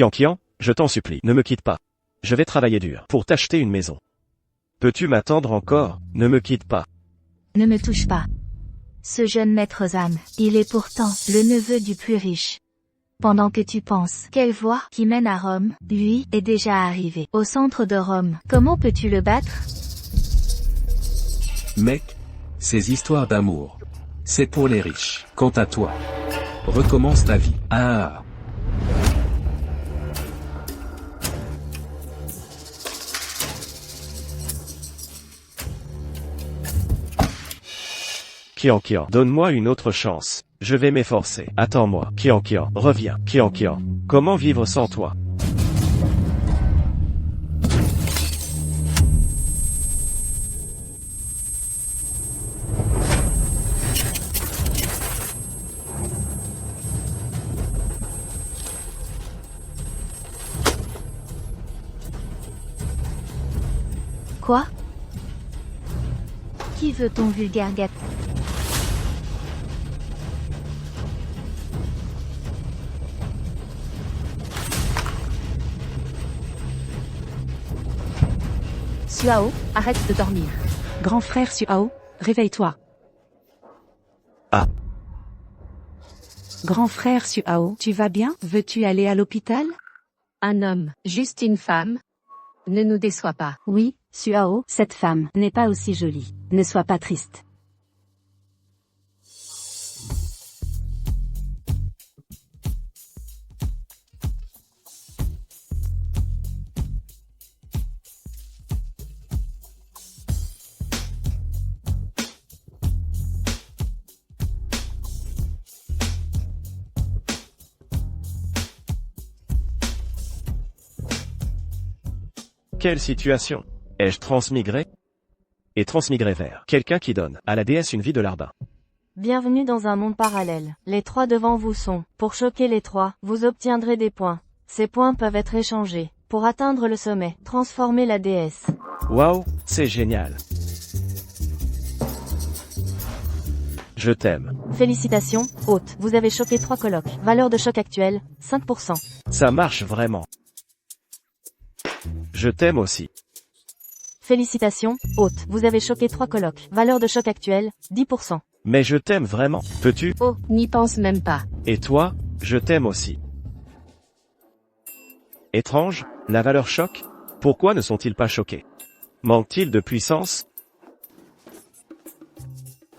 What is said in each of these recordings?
Qian, je t'en supplie, ne me quitte pas. Je vais travailler dur pour t'acheter une maison. Peux-tu m'attendre encore? Ne me quitte pas. Ne me touche pas. Ce jeune maître Zhan, il est pourtant le neveu du plus riche. Pendant que tu penses quelle voie qui mène à Rome, lui est déjà arrivé au centre de Rome. Comment peux-tu le battre? Mec, ces histoires d'amour, c'est pour les riches. Quant à toi, recommence ta vie. Ah. Qian, donne-moi une autre chance. Je vais m'efforcer. Attends-moi. Qian, reviens. Qian, comment vivre sans toi? Quoi? Qui veut ton vulgaire gâteau? Suao, arrête de dormir. Grand frère Suao, réveille-toi. Ah. Grand frère Suao, tu vas bien? Veux-tu aller à l'hôpital? Un homme, juste une femme. Ne nous déçois pas. Oui, Suao, cette femme n'est pas aussi jolie. Ne sois pas triste. Quelle situation? Ai-je transmigré? Et transmigré vers quelqu'un qui donne à la déesse une vie de larbin. Bienvenue dans un monde parallèle. Les trois devant vous sont, pour choquer les trois, vous obtiendrez des points. Ces points peuvent être échangés. Pour atteindre le sommet, transformer la déesse. Waouh, c'est génial. Je t'aime. Félicitations, hôte. Vous avez choqué 3 colocs. Valeur de choc actuelle, 5%. Ça marche vraiment. Je t'aime aussi. Félicitations, hôte. Vous avez choqué 3 colocs. Valeur de choc actuelle, 10%. Mais je t'aime vraiment. Peux-tu? Oh, n'y pense même pas. Et toi, je t'aime aussi. Étrange, la valeur choc? Pourquoi ne sont-ils pas choqués? Manque-t-il de puissance?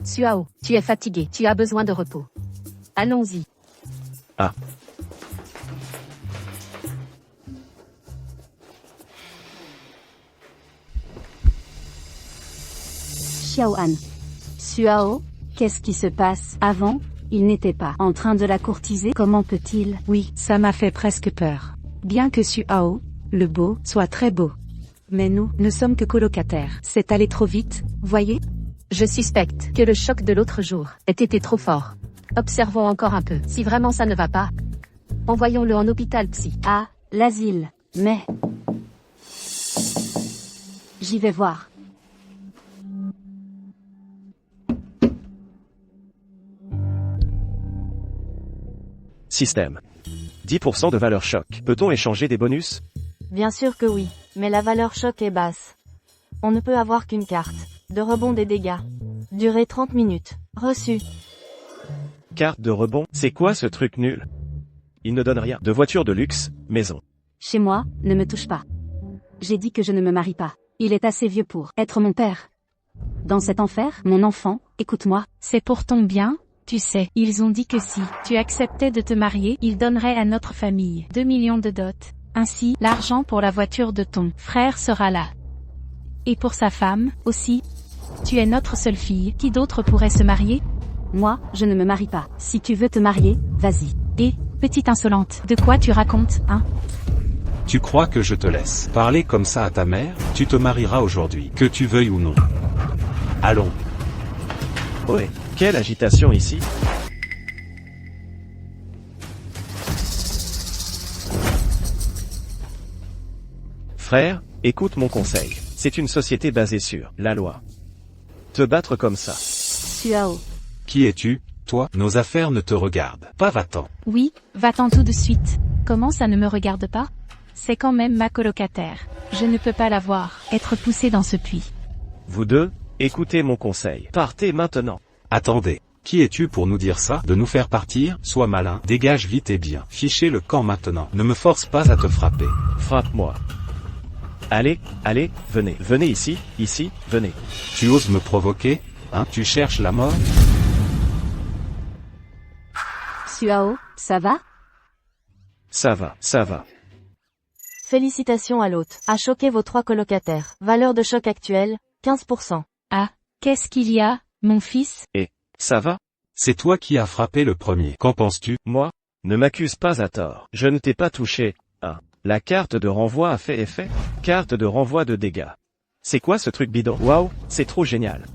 Suao, tu es fatigué, tu as besoin de repos. Allons-y. Ah. Xiaohan. Suao, qu'est-ce qui se passe? Avant, il n'était pas en train de la courtiser. Comment peut-il? Oui, ça m'a fait presque peur. Bien que Suao, le beau, soit très beau. Mais nous, ne sommes que colocataires. C'est allé trop vite, voyez? Je suspecte que le choc de l'autre jour ait été trop fort. Observons encore un peu. Si vraiment ça ne va pas, envoyons-le en hôpital psy. Ah, l'asile. Mais... j'y vais voir. Système. 10% de valeur choc. Peut-on échanger des bonus? Bien sûr que oui, mais la valeur choc est basse. On ne peut avoir qu'une carte. De rebond des dégâts. Durée 30 minutes. Reçu. Carte de rebond, c'est quoi ce truc nul? Il ne donne rien. De voiture de luxe, maison. Chez moi, ne me touche pas. J'ai dit que je ne me marie pas. Il est assez vieux pour être mon père. Dans cet enfer, mon enfant, écoute-moi. C'est pour ton bien, tu sais. Ils ont dit que si tu acceptais de te marier, ils donneraient à notre famille 2 millions de dot. Ainsi, l'argent pour la voiture de ton frère sera là. Et pour sa femme, aussi. Tu es notre seule fille. Qui d'autre pourrait se marier? Moi, je ne me marie pas. Si tu veux te marier, vas-y. Et, petite insolente, de quoi tu racontes, hein? Tu crois que je te laisse parler comme ça à ta mère? Tu te marieras aujourd'hui, que tu veuilles ou non. Allons. Ouais, quelle agitation ici? Frère, écoute mon conseil. C'est une société basée sur la loi. Te battre comme ça. Suao. Qui es-tu, toi? Nos affaires ne te regardent pas, va-t'en. Oui, va-t'en tout de suite. Comment ça ne me regarde pas? C'est quand même ma colocataire. Je ne peux pas la voir, être poussée dans ce puits. Vous deux, écoutez mon conseil. Partez maintenant. Attendez. Qui es-tu pour nous dire ça? De nous faire partir? Sois malin, dégage vite et bien. Fichez le camp maintenant. Ne me force pas à te frapper. Frappe-moi. Allez, allez, venez. Venez ici, venez. Tu oses me provoquer? Hein? Tu cherches la mort? Suao, ça va? Ça va, ça va. Félicitations à l'hôte. A choqué vos 3 colocataires. Valeur de choc actuelle, 15%. Ah, qu'est-ce qu'il y a, mon fils? Ça va? C'est toi qui as frappé le premier. Qu'en penses-tu? Moi? Ne m'accuse pas à tort. Je ne t'ai pas touché. La carte de renvoi a fait effet? Carte de renvoi de dégâts. C'est quoi ce truc bidon? Waouh, c'est trop génial.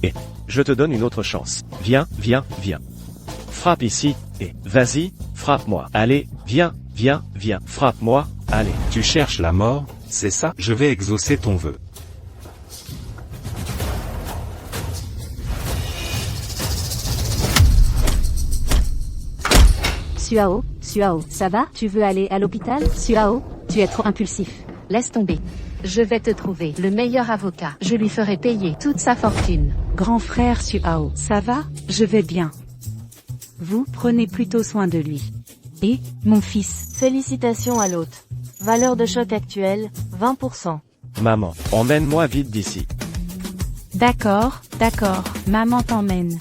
Et, je te donne une autre chance. Viens, viens, viens. Frappe ici, et, vas-y, frappe-moi. Allez, viens, viens, viens. Frappe-moi, allez. Tu cherches la mort? C'est ça? Je vais exaucer ton vœu. Suao, ça va? Tu veux aller à l'hôpital? Suao, tu es trop impulsif. Laisse tomber. Je vais te trouver le meilleur avocat. Je lui ferai payer toute sa fortune. Grand frère Suao, ça va? Je vais bien. Vous prenez plutôt soin de lui. Et, mon fils? Félicitations à l'hôte. Valeur de choc actuelle, 20%. Maman, emmène-moi vite d'ici. D'accord, maman t'emmène.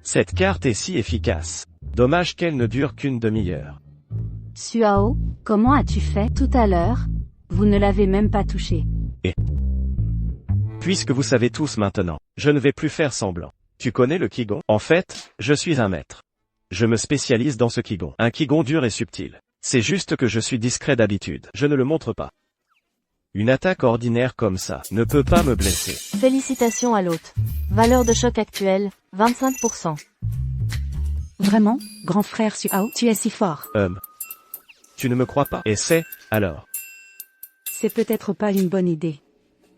Cette carte est si efficace. Dommage qu'elle ne dure qu'une demi-heure. Suao, comment as-tu fait tout à l'heure? Vous ne l'avez même pas touché. Puisque vous savez tous maintenant, je ne vais plus faire semblant. Tu connais le Qigong? En fait, je suis un maître. Je me spécialise dans ce Qigong. Un Qigong dur et subtil. C'est juste que je suis discret d'habitude. Je ne le montre pas. Une attaque ordinaire comme ça ne peut pas me blesser. Félicitations à l'hôte. Valeur de choc actuelle, 25%. Vraiment, grand frère Suao, tu es si fort. Tu ne me crois pas? Essaie, alors. C'est peut-être pas une bonne idée.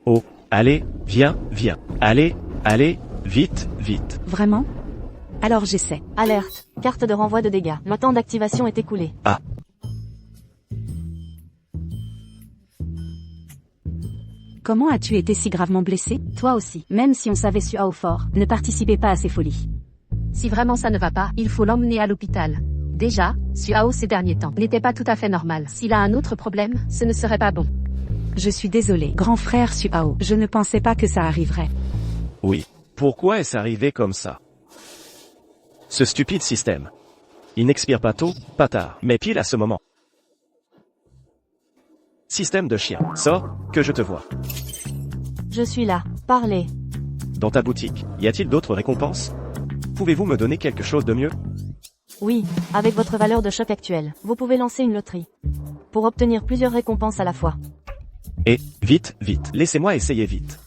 Oh, allez, viens, viens. Allez, allez, vite, vite. Vraiment? Alors j'essaie. Alerte. Carte de renvoi de dégâts. Le temps d'activation est écoulé. Ah. Comment as-tu été si gravement blessé? Toi aussi. Même si on savait Suao fort, ne participez pas à ces folies. Si vraiment ça ne va pas, il faut l'emmener à l'hôpital. Déjà, Suao ces derniers temps n'était pas tout à fait normal. S'il a un autre problème, ce ne serait pas bon. Je suis désolé, grand frère Suao. Je ne pensais pas que ça arriverait. Oui. Pourquoi est-ce arrivé comme ça? Ce stupide système. Il n'expire pas tôt, pas tard, mais pile à ce moment. Système de chien. Sors, que je te vois. Je suis là. Parlez. Dans ta boutique, y a-t-il d'autres récompenses? Pouvez-vous me donner quelque chose de mieux? Oui, avec votre valeur de choc actuelle, vous pouvez lancer une loterie. Pour obtenir plusieurs récompenses à la fois. Et, vite, vite, laissez-moi essayer vite.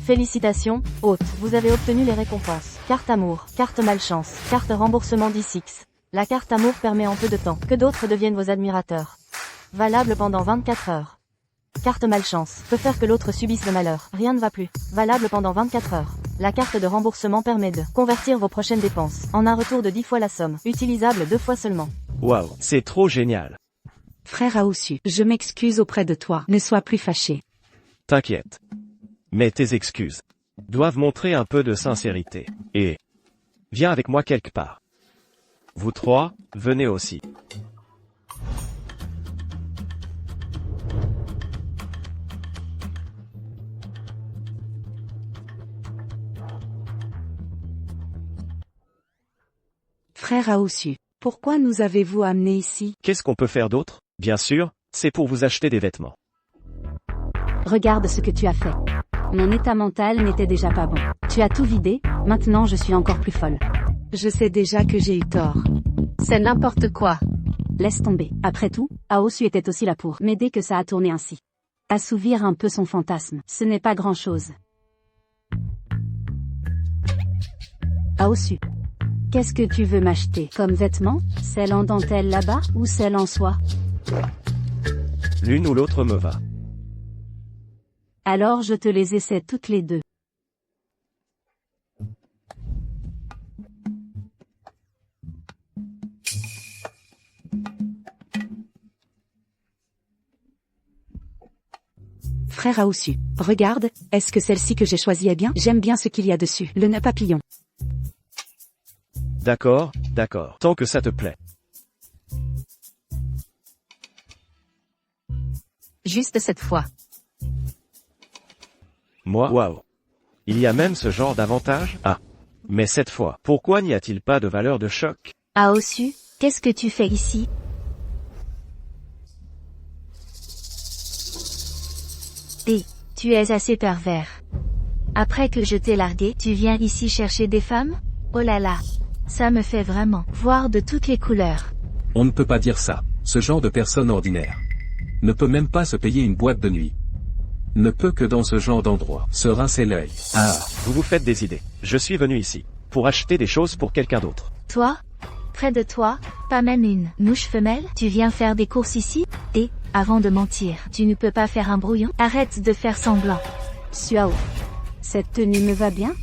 Félicitations, hôte, vous avez obtenu les récompenses. Carte amour, carte malchance, carte remboursement 10x. La carte amour permet en peu de temps que d'autres deviennent vos admirateurs. Valable pendant 24 heures. Carte malchance, peut faire que l'autre subisse le malheur. Rien ne va plus. Valable pendant 24 heures. La carte de remboursement permet de convertir vos prochaines dépenses en un retour de 10 fois la somme, utilisable 2 fois seulement. Waouh, c'est trop génial. Frère Aosu, je m'excuse auprès de toi. Ne sois plus fâché. T'inquiète. Mais tes excuses doivent montrer un peu de sincérité. Et viens avec moi quelque part. Vous trois, venez aussi. Frère Aosu, pourquoi nous avez-vous amenés ici? Qu'est-ce qu'on peut faire d'autre? Bien sûr, c'est pour vous acheter des vêtements. Regarde ce que tu as fait. Mon état mental n'était déjà pas bon. Tu as tout vidé, maintenant je suis encore plus folle. Je sais déjà que j'ai eu tort. C'est n'importe quoi. Laisse tomber. Après tout, Aosu était aussi là pour m'aider que ça a tourné ainsi. Assouvir un peu son fantasme, ce n'est pas grand-chose. Aosu, qu'est-ce que tu veux m'acheter comme vêtements? Celle en dentelle là-bas ou celle en soie? L'une ou l'autre me va. Alors je te les essaie toutes les deux. Frère Aoussu, regarde, est-ce que celle-ci que j'ai choisie est bien? J'aime bien ce qu'il y a dessus, le nœud papillon. D'accord, d'accord. Tant que ça te plaît. Juste cette fois. Moi, waouh. Il y a même ce genre d'avantage? Ah. Mais cette fois, pourquoi n'y a-t-il pas de valeur de choc? Aoussu, qu'est-ce que tu fais ici? Et, tu es assez pervers. Après que je t'ai largué, tu viens ici chercher des femmes? Oh là là. Ça me fait vraiment voir de toutes les couleurs. On ne peut pas dire ça. Ce genre de personne ordinaire ne peut même pas se payer une boîte de nuit. Ne peut que dans ce genre d'endroit se rincer l'œil. Ah. Vous vous faites des idées. Je suis venu ici pour acheter des choses pour quelqu'un d'autre. Toi? Près de toi? Pas même une mouche femelle? Tu viens faire des courses ici? Et, avant de mentir, tu ne peux pas faire un brouillon? Arrête de faire semblant. Suao. Cette tenue me va bien?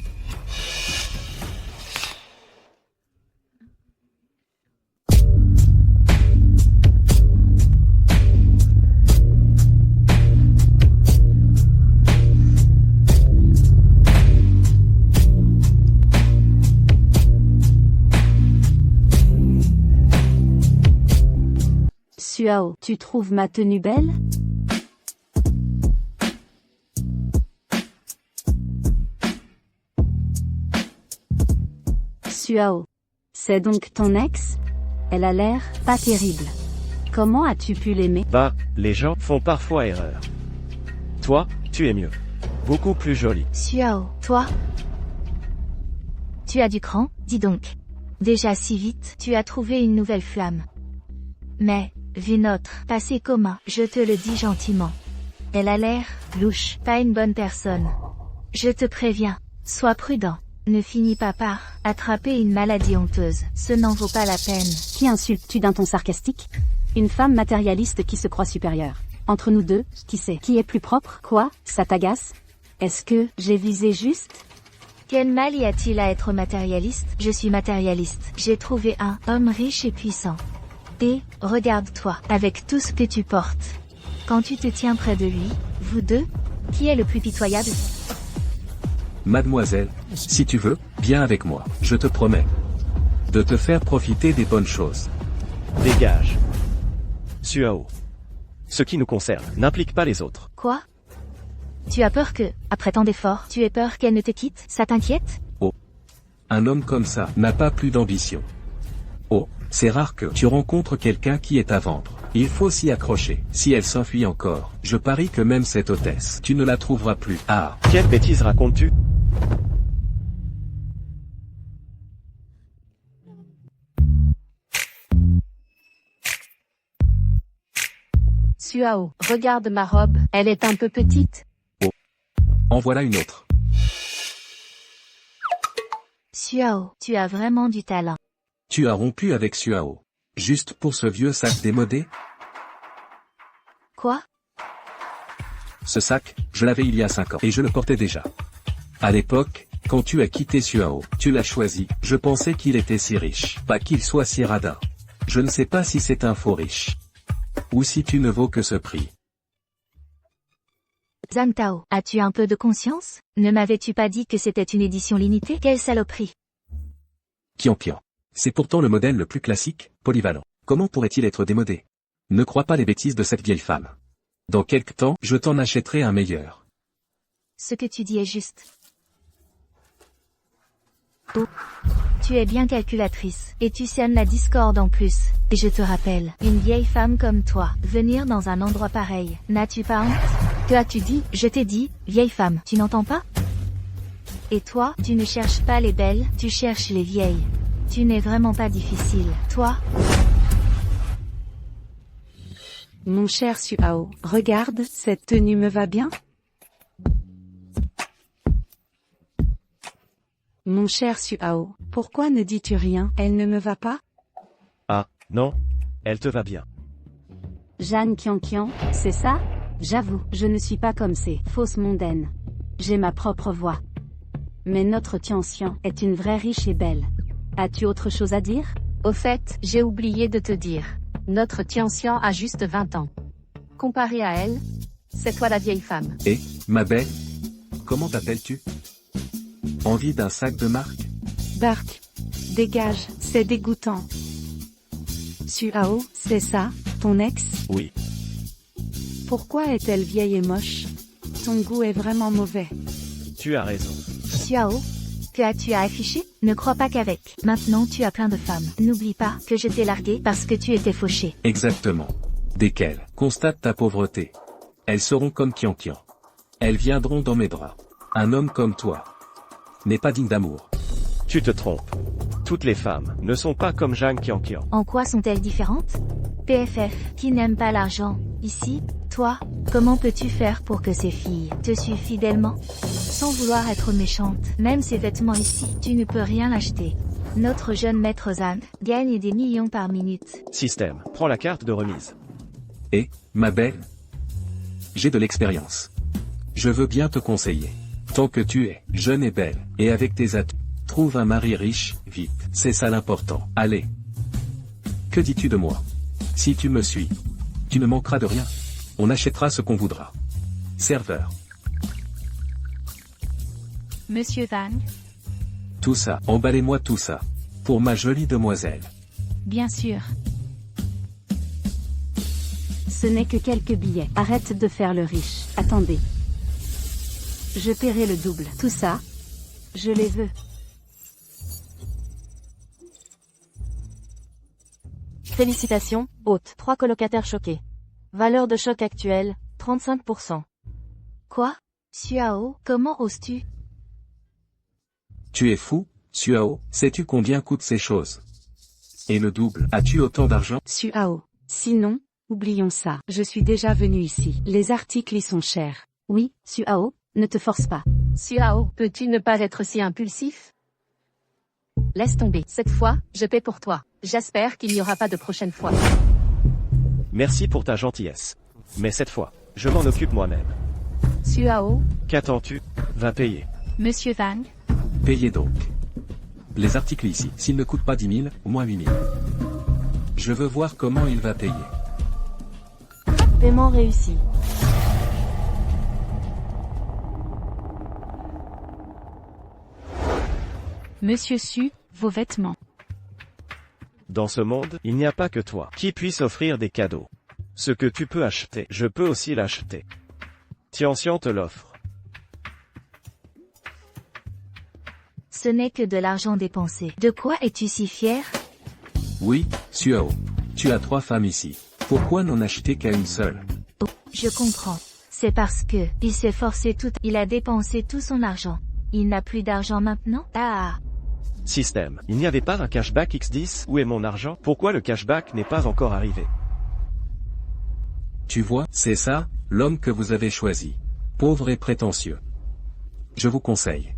Suao, tu trouves ma tenue belle? Suao. C'est donc ton ex? Elle a l'air pas terrible. Comment as-tu pu l'aimer? Bah, les gens font parfois erreur. Toi, tu es mieux. Beaucoup plus jolie. Suao, toi? Tu as du cran, dis donc. Déjà si vite, tu as trouvé une nouvelle flamme. Mais, vu notre passé commun, je te le dis gentiment. Elle a l'air louche, pas une bonne personne. Je te préviens, sois prudent. Ne finis pas par attraper une maladie honteuse, ce n'en vaut pas la peine. Qui insultes-tu d'un ton sarcastique? Une femme matérialiste qui se croit supérieure. Entre nous deux, qui sait qui est plus propre? Quoi? Ça t'agace? Est-ce que j'ai visé juste? Quel mal y a-t-il à être matérialiste? Je suis matérialiste. J'ai trouvé un homme riche et puissant. Et, regarde-toi, avec tout ce que tu portes. Quand tu te tiens près de lui, vous deux, qui est le plus pitoyable? Mademoiselle, si tu veux, viens avec moi. Je te promets de te faire profiter des bonnes choses. Dégage. Suao. Ce qui nous concerne n'implique pas les autres. Quoi? Tu as peur que, après tant d'efforts, tu aies peur qu'elle ne te quitte? Ça t'inquiète? Oh. Un homme comme ça n'a pas plus d'ambition. Oh, c'est rare que tu rencontres quelqu'un qui est à vendre. Il faut s'y accrocher. Si elle s'enfuit encore, je parie que même cette hôtesse, tu ne la trouveras plus. Ah. Quelle bêtise racontes-tu? Suao, regarde ma robe, elle est un peu petite. En voilà une autre. Suao, tu as vraiment du talent. Tu as rompu avec Suao. Juste pour ce vieux sac démodé? Quoi? Ce sac, je l'avais il y a 5 ans, et je le portais déjà. À l'époque, quand tu as quitté Suao, tu l'as choisi, je pensais qu'il était si riche, pas qu'il soit si radin. Je ne sais pas si c'est un faux riche. Ou si tu ne vaux que ce prix. Zhang Tao, as-tu un peu de conscience? Ne m'avais-tu pas dit que c'était une édition limitée? Quelle saloperie! Pian. C'est pourtant le modèle le plus classique, polyvalent. Comment pourrait-il être démodé? Ne crois pas les bêtises de cette vieille femme. Dans quelque temps, je t'en achèterai un meilleur. Ce que tu dis est juste. Oh. Tu es bien calculatrice, et tu sèmes la discorde en plus. Et je te rappelle, une vieille femme comme toi, venir dans un endroit pareil, n'as-tu pas honte? Que as-tu dit? Je t'ai dit, vieille femme, tu n'entends pas? Et toi, tu ne cherches pas les belles, tu cherches les vieilles. Tu n'es vraiment pas difficile, toi? Mon cher Suao, regarde, cette tenue me va bien? Mon cher Suao, pourquoi ne dis-tu rien? Elle ne me va pas? Ah, non. Elle te va bien. Jeanne Kian, c'est ça? J'avoue, je ne suis pas comme ces fausses mondaines. J'ai ma propre voix. Mais notre Tianxian est une vraie riche et belle. As-tu autre chose à dire? Au fait, j'ai oublié de te dire. Notre Tianxian a juste 20 ans. Comparé à elle, c'est toi la vieille femme. Et, ma belle? Comment t'appelles-tu? Envie d'un sac de marque? Bark. Dégage, c'est dégoûtant. Suao, c'est ça, ton ex? Oui. Pourquoi est-elle vieille et moche? Ton goût est vraiment mauvais. Tu as raison. Xiao, que as-tu à afficher? Ne crois pas qu'avec maintenant tu as plein de femmes. N'oublie pas que je t'ai largué parce que tu étais fauché. Exactement. Desquelles constate ta pauvreté. Elles seront comme Qianqian. Elles viendront dans mes bras. Un homme comme toi n'est pas digne d'amour. Tu te trompes. Toutes les femmes ne sont pas comme Zhang Qianqian. En quoi sont-elles différentes? PFF, qui n'aime pas l'argent, ici, toi, comment peux-tu faire pour que ces filles te suivent fidèlement? Sans vouloir être méchante, même ces vêtements ici, tu ne peux rien acheter. Notre jeune maître Zhang gagne des millions par minute. Système, prends la carte de remise. Et, ma belle, j'ai de l'expérience. Je veux bien te conseiller. Tant que tu es jeune et belle, et avec tes atouts, trouve un mari riche, vite, c'est ça l'important. Allez. Que dis-tu de moi? Si tu me suis, tu ne manqueras de rien. On achètera ce qu'on voudra. Serveur. Monsieur Zhang? Tout ça, emballez-moi tout ça. Pour ma jolie demoiselle. Bien sûr. Ce n'est que quelques billets. Arrête de faire le riche. Attendez. Je paierai le double. Tout ça, je les veux. Félicitations, hôte. 3 colocataires choqués. Valeur de choc actuelle, 35%. Quoi? Xiao, comment oses-tu? Tu es fou, Suao, sais-tu combien coûtent ces choses? Et le double, as-tu autant d'argent? Suao. Sinon, oublions ça. Je suis déjà venu ici. Les articles y sont chers. Oui, Suao, ne te force pas. Suao, peux-tu ne pas être si impulsif? Laisse tomber. Cette fois, je paie pour toi. J'espère qu'il n'y aura pas de prochaine fois. Merci pour ta gentillesse. Mais cette fois, je m'en occupe moi-même. Suao, Qu'attends-tu? Va payer. Monsieur Zhang? Payez donc. Les articles ici, s'ils ne coûtent pas 10 000, au moins 8 000. Je veux voir comment il va payer. Paiement réussi. Monsieur Su, vos vêtements. Dans ce monde, il n'y a pas que toi qui puisse offrir des cadeaux. Ce que tu peux acheter, je peux aussi l'acheter. Tianxian te l'offre. Ce n'est que de l'argent dépensé. De quoi es-tu si fier? Oui, Suao. Tu as 3 femmes ici. Pourquoi n'en acheter qu'à une seule? Oh, je comprends. C'est parce que il s'est forcé tout, il a dépensé tout son argent. Il n'a plus d'argent maintenant? Ah! Système, il n'y avait pas un cashback X10? Où est mon argent? Pourquoi le cashback n'est pas encore arrivé? Tu vois, c'est ça, l'homme que vous avez choisi. Pauvre et prétentieux. Je vous conseille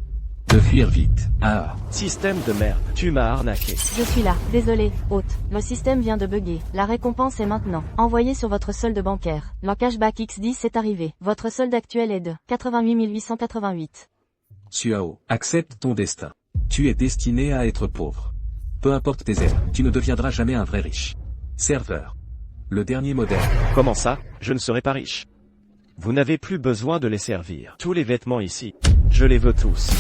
de fuir vite. Ah. Système de merde, tu m'as arnaqué. Je suis là. Désolé, hôte. Le système vient de bugger. La récompense est maintenant. Envoyée sur votre solde bancaire. Le cashback X10 est arrivé. Votre solde actuel est de 88 888. Suao, accepte ton destin. Tu es destiné à être pauvre. Peu importe tes aides, tu ne deviendras jamais un vrai riche. Serveur. Le dernier modèle. Comment ça? Je ne serai pas riche. Vous n'avez plus besoin de les servir. Tous les vêtements ici, je les veux tous.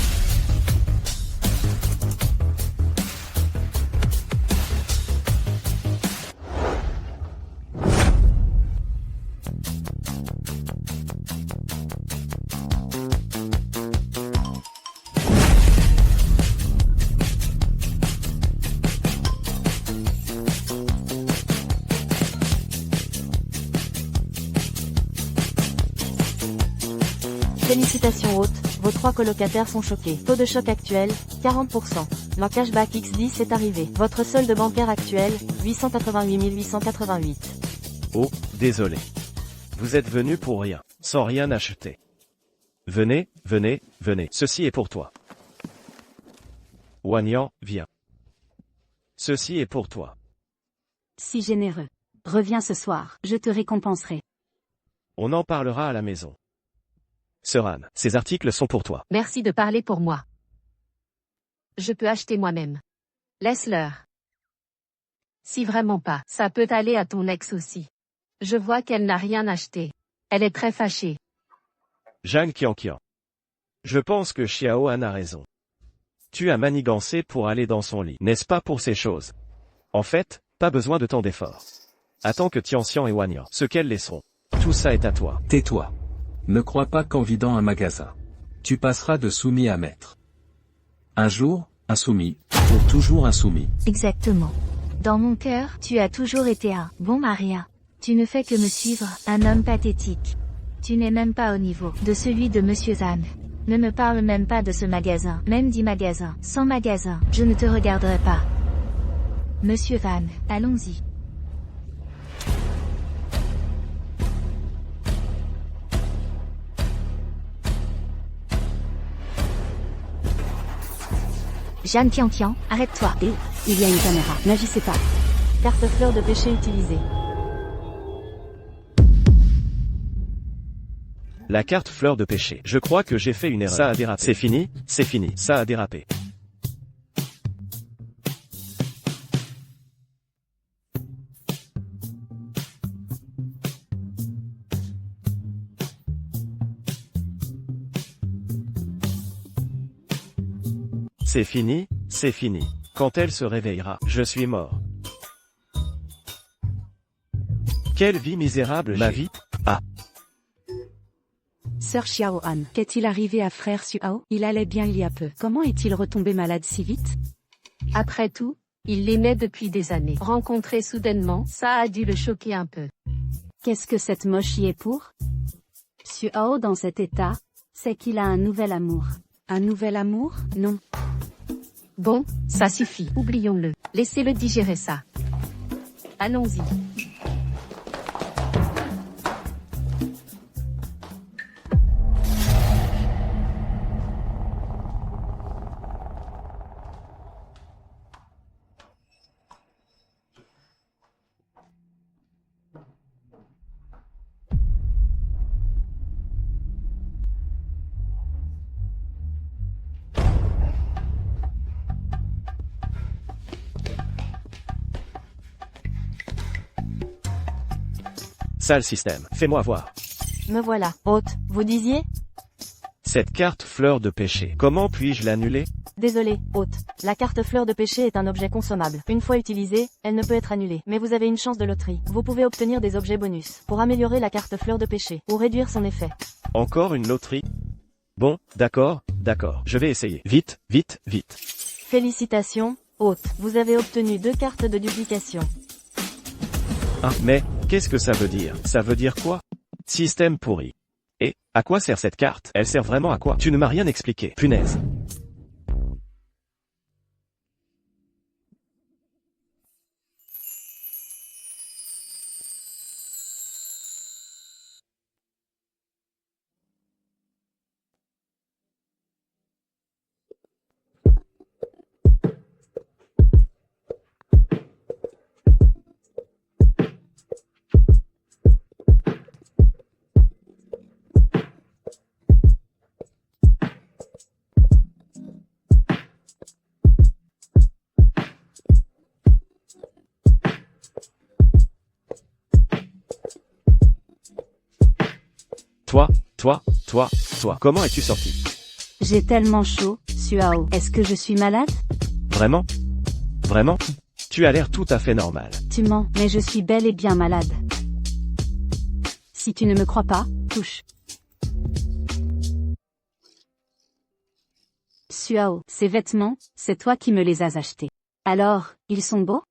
Félicitations hôte, vos 3 colocataires sont choqués. Taux de choc actuel, 40%. Le cashback X10 est arrivé. Votre solde bancaire actuel, 888 888. Oh, désolé. Vous êtes venu pour rien, sans rien acheter. Venez, venez, venez. Ceci est pour toi. Wanyan, viens. Ceci est pour toi. Si généreux. Reviens ce soir, je te récompenserai. On en parlera à la maison. Sœur Anne, ces articles sont pour toi. Merci de parler pour moi. Je peux acheter moi-même. Laisse-leur. Si vraiment pas, ça peut aller à ton ex aussi. Je vois qu'elle n'a rien acheté. Elle est très fâchée. Jeanne Kiankian. Je pense que Xiao An a raison. Tu as manigancé pour aller dans son lit, n'est-ce pas pour ces choses? En fait, pas besoin de tant d'efforts. Attends que Tianxian et Wanyan, ce qu'elles laisseront. Tout ça est à toi. Tais-toi. Ne crois pas qu'en vidant un magasin, tu passeras de soumis à maître. Un jour, un soumis, pour toujours un soumis. Exactement. Dans mon cœur, tu as toujours été un bon Maria. Tu ne fais que me suivre, un homme pathétique. Tu n'es même pas au niveau de celui de Monsieur Zan. Ne me parle même pas de ce magasin, même dit magasin. Sans magasin, je ne te regarderai pas. Monsieur Van, allons-y. Jeanne Tian, arrête-toi. Et, il y a une caméra, n'agissez pas. Carte fleur de péché utilisée. La carte fleur de péché. Je crois que j'ai fait une erreur. Ça a dérapé. C'est fini, ça a dérapé. C'est fini. Quand elle se réveillera, je suis mort. Quelle vie misérable ma vie. Ah. Sœur Xiao An, qu'est-il arrivé à frère Suao? Il allait bien il y a peu. Comment est-il retombé malade si vite? Après tout, il l'aimait depuis des années. Rencontré soudainement, ça a dû le choquer un peu. Qu'est-ce que cette moche y est pour? Suao dans cet état, c'est qu'il a un nouvel amour. Un nouvel amour? Non. Bon, ça suffit, oublions-le. Laissez-le digérer ça. Allons-y. Sale système, fais-moi voir. Me voilà. Hôte, vous disiez? Cette carte fleur de péché, comment puis-je l'annuler? Désolé, hôte. La carte fleur de péché est un objet consommable. Une fois utilisée, elle ne peut être annulée. Mais vous avez une chance de loterie. Vous pouvez obtenir des objets bonus pour améliorer la carte fleur de péché ou réduire son effet. Encore une loterie? Bon, d'accord, je vais essayer. Vite. Félicitations, hôte. Vous avez obtenu 2 cartes de duplication. Ah, mais, qu'est-ce que ça veut dire? Ça veut dire quoi? Système pourri. Et, à quoi sert cette carte? Elle sert vraiment à quoi? Tu ne m'as rien expliqué. Punaise. Toi, comment es-tu sorti? J'ai tellement chaud, Suao. Est-ce que je suis malade? Vraiment? Tu as l'air tout à fait normal. Tu mens, mais je suis bel et bien malade. Si tu ne me crois pas, touche. Suao, ces vêtements, c'est toi qui me les as achetés. Alors, ils sont beaux?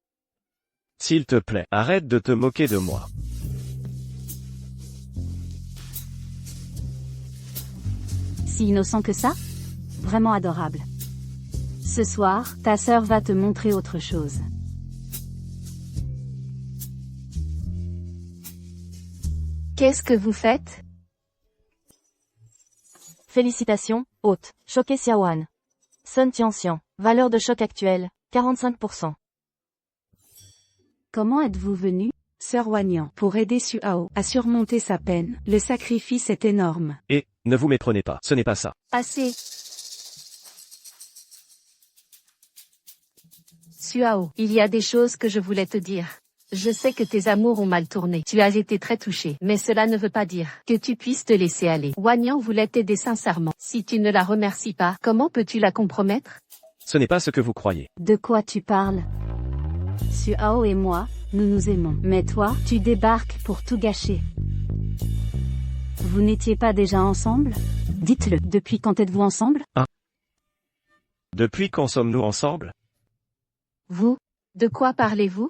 S'il te plaît, arrête de te moquer de moi. Si innocent que ça? Vraiment adorable. Ce soir, ta sœur va te montrer autre chose. Qu'est-ce que vous faites? Félicitations, hôte. Choqué Xiaoan. Sun Tianxian. Valeur de choc actuelle, 45%. Comment êtes-vous venu? Sœur Wanyan, pour aider Suao à surmonter sa peine, le sacrifice est énorme. Et, ne vous méprenez pas, ce n'est pas ça. Assez. Suao, il y a des choses que je voulais te dire. Je sais que tes amours ont mal tourné. Tu as été très touché. Mais cela ne veut pas dire que tu puisses te laisser aller. Wanyan voulait t'aider sincèrement. Si tu ne la remercies pas, comment peux-tu la compromettre? Ce n'est pas ce que vous croyez. De quoi tu parles? Suao et moi, nous nous aimons. Mais toi, tu débarques pour tout gâcher. Vous n'étiez pas déjà ensemble? Dites-le. Depuis quand êtes-vous ensemble? Depuis quand sommes-nous ensemble? Vous? De quoi parlez-vous?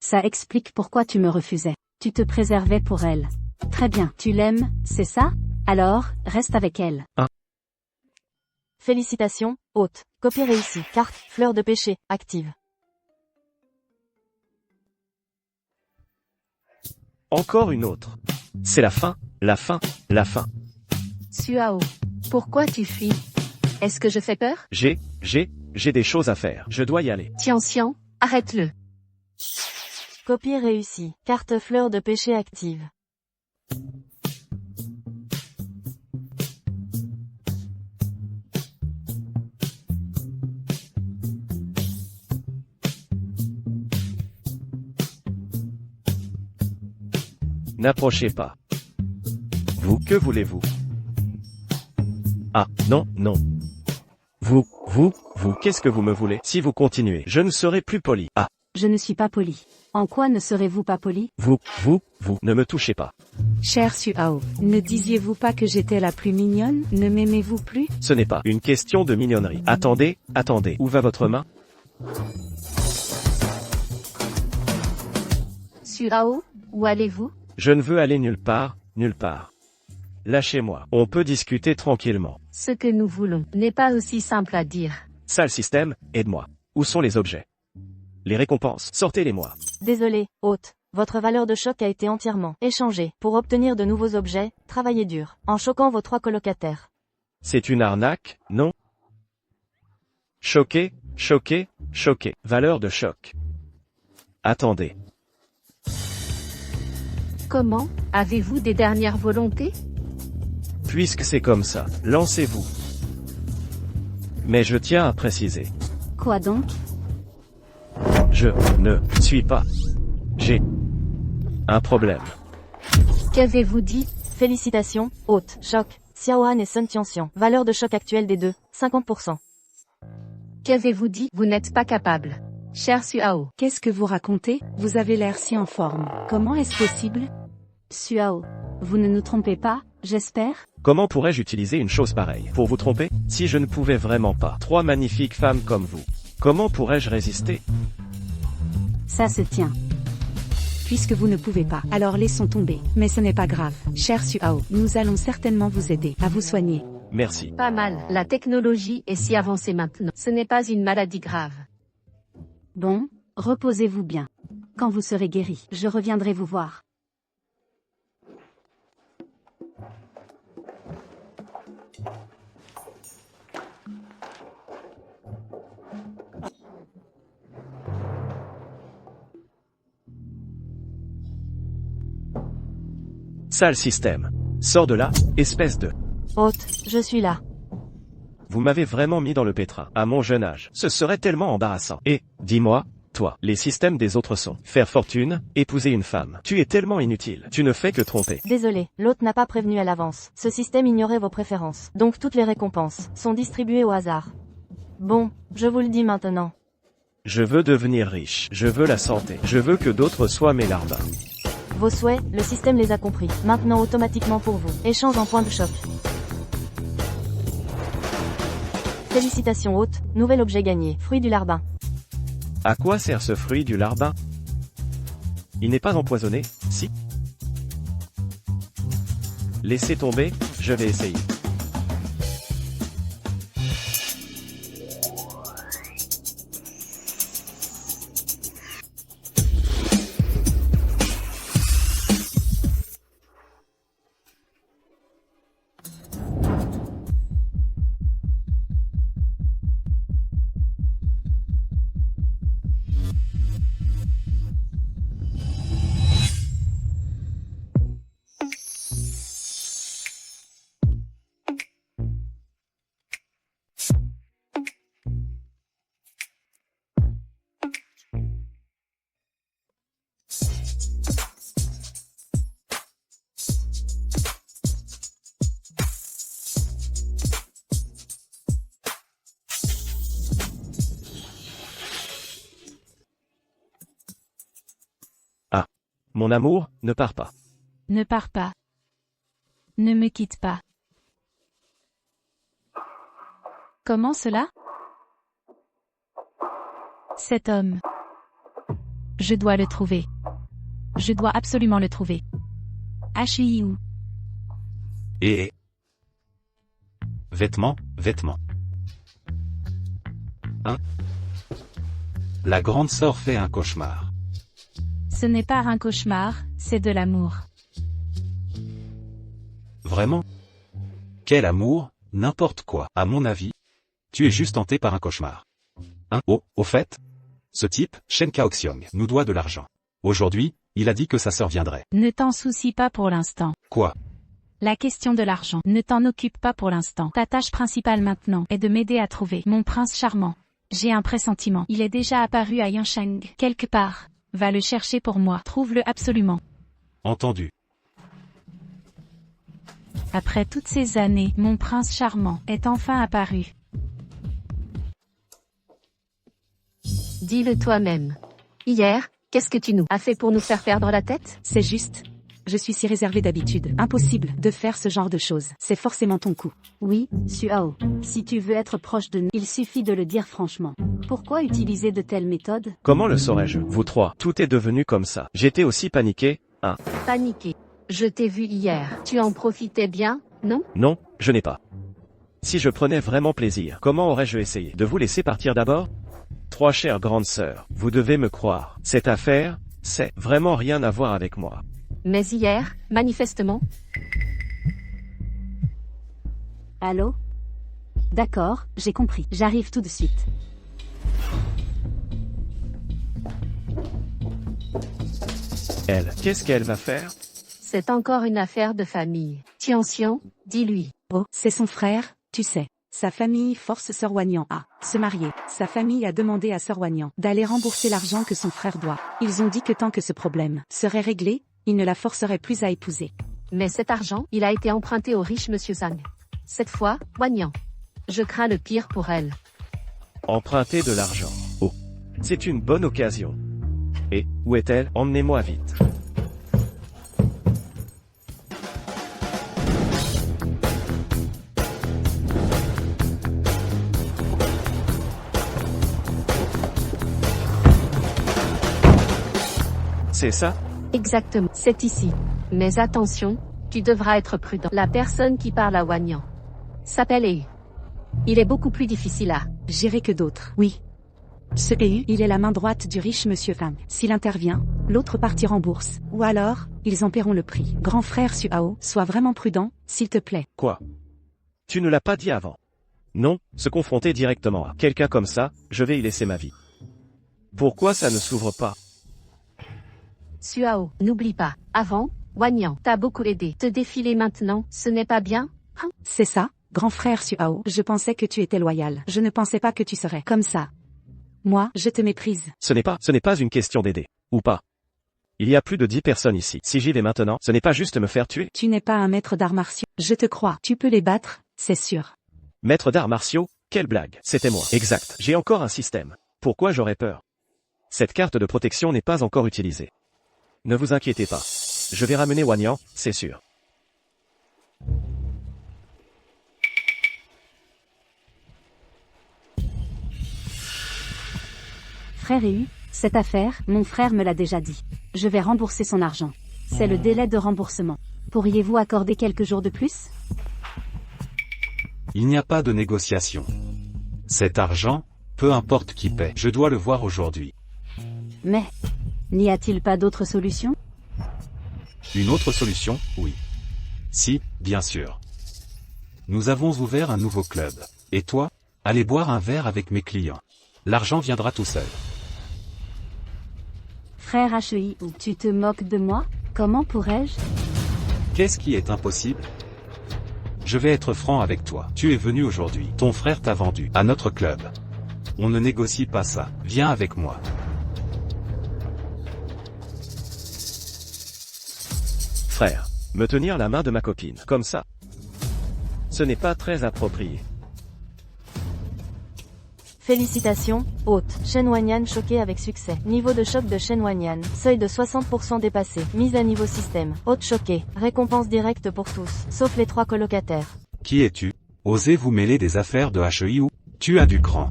Ça explique pourquoi tu me refusais. Tu te préservais pour elle. Très bien, tu l'aimes, c'est ça? Alors, reste avec elle. Félicitations, hôte. Copie réussie. Carte, fleur de péché, active. Encore une autre. C'est la fin, la fin, la fin. Suao, pourquoi tu fuis? Est-ce que je fais peur? J'ai des choses à faire. Je dois y aller. Tian, arrête-le. Copie réussie. Carte fleur de péché active. N'approchez pas. Vous, que voulez-vous? Ah, non, non. Vous, qu'est-ce que vous me voulez? Si vous continuez, je ne serai plus poli. Ah, Je ne suis pas poli. En quoi ne serez-vous pas poli? vous, ne me touchez pas. Cher Suao, ne disiez-vous pas que j'étais la plus mignonne? Ne m'aimez-vous plus? Ce n'est pas une question de mignonnerie. Attendez, où va votre main? Suao, où allez-vous? Je ne veux aller nulle part, nulle part. Lâchez-moi. On peut discuter tranquillement. Ce que nous voulons n'est pas aussi simple à dire. Sale système, aide-moi. Où sont les objets? Les récompenses, sortez-les-moi. Désolé, hôte. Votre valeur de choc a été entièrement échangée. Pour obtenir de nouveaux objets, travaillez dur, en choquant vos 3 colocataires. C'est une arnaque, non? Choqué. Valeur de choc. Attendez. Comment? Avez-vous des dernières volontés? Puisque c'est comme ça, lancez-vous. Mais je tiens à préciser. Quoi donc? Je ne suis pas. J'ai un problème. Qu'avez-vous dit? Félicitations, hôte. Choc. Xiaohan et Sun Tianxian. Valeur de choc actuelle des deux, 50%. Qu'avez-vous dit? Vous n'êtes pas capable. Cher Suao. Qu'est-ce que vous racontez? Vous avez l'air si en forme. Comment est-ce possible? Suao, vous ne nous trompez pas, j'espère? Comment pourrais-je utiliser une chose pareille pour vous tromper? Si je ne pouvais vraiment pas. 3 magnifiques femmes comme vous. Comment pourrais-je résister? Ça se tient. Puisque vous ne pouvez pas, alors laissons tomber. Mais ce n'est pas grave. Cher Suao, nous allons certainement vous aider à vous soigner. Merci. Pas mal. La technologie est si avancée maintenant. Ce n'est pas une maladie grave. Bon, reposez-vous bien. Quand vous serez guéri, je reviendrai vous voir. Sale système. Sors de là, espèce de... Hôte, je suis là. Vous m'avez vraiment mis dans le pétrin, à mon jeune âge. Ce serait tellement embarrassant. Et, dis-moi, toi, les systèmes des autres sont faire fortune, épouser une femme. Tu es tellement inutile. Tu ne fais que tromper. Désolé, l'hôte n'a pas prévenu à l'avance. Ce système ignorait vos préférences. Donc toutes les récompenses sont distribuées au hasard. Bon, je vous le dis maintenant. Je veux devenir riche. Je veux la santé. Je veux que d'autres soient mes larbins. Vos souhaits, le système les a compris. Maintenant automatiquement pour vous. Échange en points de choc. Félicitations hôte, nouvel objet gagné. Fruit du larbin. À quoi sert ce fruit du larbin? Il n'est pas empoisonné, si? Laissez tomber, je vais essayer. Mon amour, ne pars pas. Ne pars pas. Ne me quitte pas. Comment cela? Cet homme. Je dois le trouver. Je dois absolument le trouver. Ashley où? Et... Vêtements, vêtements. Hein? La grande sœur fait un cauchemar. Ce n'est pas un cauchemar, c'est de l'amour. Vraiment? Quel amour, n'importe quoi. À mon avis, tu es juste hanté par un cauchemar. Hein? Oh, au fait, ce type, Shen Kaoxiong, nous doit de l'argent. Aujourd'hui, il a dit que sa sœur viendrait. Ne t'en soucie pas pour l'instant. Quoi? La question de l'argent, ne t'en occupe pas pour l'instant. Ta tâche principale maintenant est de m'aider à trouver mon prince charmant. J'ai un pressentiment. Il est déjà apparu à Yansheng, quelque part. Va le chercher pour moi. Trouve-le absolument. Entendu. Après toutes ces années, mon prince charmant est enfin apparu. Dis-le toi-même. Hier, qu'est-ce que tu nous as fait pour nous faire perdre la tête? C'est juste. Je suis si réservé d'habitude. Impossible de faire ce genre de choses. C'est forcément ton coup. Oui, Suao. Si tu veux être proche de nous, il suffit de le dire franchement. Pourquoi utiliser de telles méthodes? Comment le saurais-je? Vous trois, tout est devenu comme ça. J'étais aussi paniqué, hein. Paniqué. Je t'ai vu hier. Tu en profitais bien, non? Non, je n'ai pas. Si je prenais vraiment plaisir, comment aurais-je essayé de vous laisser partir d'abord? Trois chères grandes sœurs, vous devez me croire. Cette affaire, c'est vraiment rien à voir avec moi. Mais hier, manifestement. Allô? D'accord, j'ai compris. J'arrive tout de suite. Elle, qu'est-ce qu'elle va faire? C'est encore une affaire de famille. Tianxian, dis-lui. Oh, c'est son frère, tu sais. Sa famille force Sœur Wanyan à se marier. Sa famille a demandé à Sœur Wanyan d'aller rembourser l'argent que son frère doit. Ils ont dit que tant que ce problème serait réglé, ils ne la forceraient plus à épouser. Mais cet argent, il a été emprunté au riche monsieur Zhang. Cette fois, Wanyan. Je crains le pire pour elle. Emprunter de l'argent. Oh. C'est une bonne occasion. Et, où est-elle? Emmenez-moi vite. C'est ça? Exactement, c'est ici. Mais attention, tu devras être prudent. La personne qui parle à Wanyan s'appelle Ei. Il est beaucoup plus difficile à gérer que d'autres. Oui. Ce EU, il est la main droite du riche monsieur Fang. S'il intervient, l'autre partie rembourse. Ou alors, ils en paieront le prix. Grand frère Suao, sois vraiment prudent, s'il te plaît. Quoi? Tu ne l'as pas dit avant. Non, se confronter directement à quelqu'un comme ça, je vais y laisser ma vie. Pourquoi ça ne s'ouvre pas? Suao, n'oublie pas. Avant, Wanyan t'a beaucoup aidé. Te défiler maintenant, ce n'est pas bien, hein? C'est ça, grand frère Suao. Je pensais que tu étais loyal. Je ne pensais pas que tu serais comme ça. Moi, je te méprise. Ce n'est pas une question d'aider. Ou pas. Il y a plus de 10 personnes ici. Si j'y vais maintenant, ce n'est pas juste me faire tuer. Tu n'es pas un maître d'arts martiaux. Je te crois. Tu peux les battre, c'est sûr. Maître d'arts martiaux? Quelle blague. C'était moi. Exact. J'ai encore un système. Pourquoi j'aurais peur? Cette carte de protection n'est pas encore utilisée. Ne vous inquiétez pas. Je vais ramener Wanyan, c'est sûr. Frère EU, cette affaire, mon frère me l'a déjà dit. Je vais rembourser son argent. C'est le délai de remboursement. Pourriez-vous accorder quelques jours de plus? Il n'y a pas de négociation. Cet argent, peu importe qui paie, je dois le voir aujourd'hui. Mais, n'y a-t-il pas d'autre solution? Une autre solution, oui. Si, bien sûr. Nous avons ouvert un nouveau club. Et toi, allez boire un verre avec mes clients. L'argent viendra tout seul. Frère HEI, tu te moques de moi? Comment pourrais-je? Qu'est-ce qui est impossible? Je vais être franc avec toi. Tu es venu aujourd'hui. Ton frère t'a vendu à notre club. On ne négocie pas ça. Viens avec moi. Frère, me tenir la main de ma copine, comme ça. Ce n'est pas très approprié. Félicitations, hôte. Shen Wanyan choqué avec succès. Niveau de choc de Shen Wanyan. Seuil de 60% dépassé. Mise à niveau système. Hôte choqué. Récompense directe pour tous, sauf les 3 colocataires. Qui es-tu? Osez vous mêler des affaires de HEI ou tu as du cran.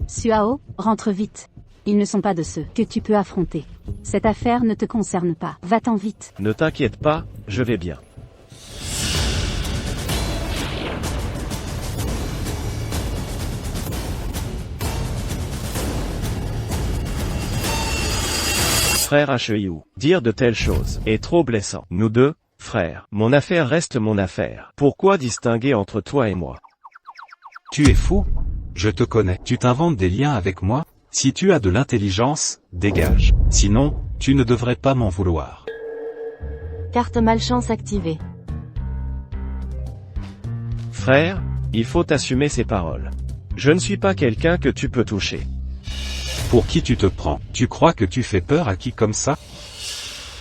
Suao, rentre vite. Ils ne sont pas de ceux que tu peux affronter. Cette affaire ne te concerne pas. Va-t'en vite. Ne t'inquiète pas, je vais bien. Frère HEIU, dire de telles choses est trop blessant. Nous deux, frères, mon affaire reste mon affaire. Pourquoi distinguer entre toi et moi? Tu es fou? Je te connais. Tu t'inventes des liens avec moi? Si tu as de l'intelligence, dégage. Sinon, tu ne devrais pas m'en vouloir. Carte malchance activée. Frère, il faut assumer ses paroles. Je ne suis pas quelqu'un que tu peux toucher. Pour qui tu te prends? Tu crois que tu fais peur à qui comme ça?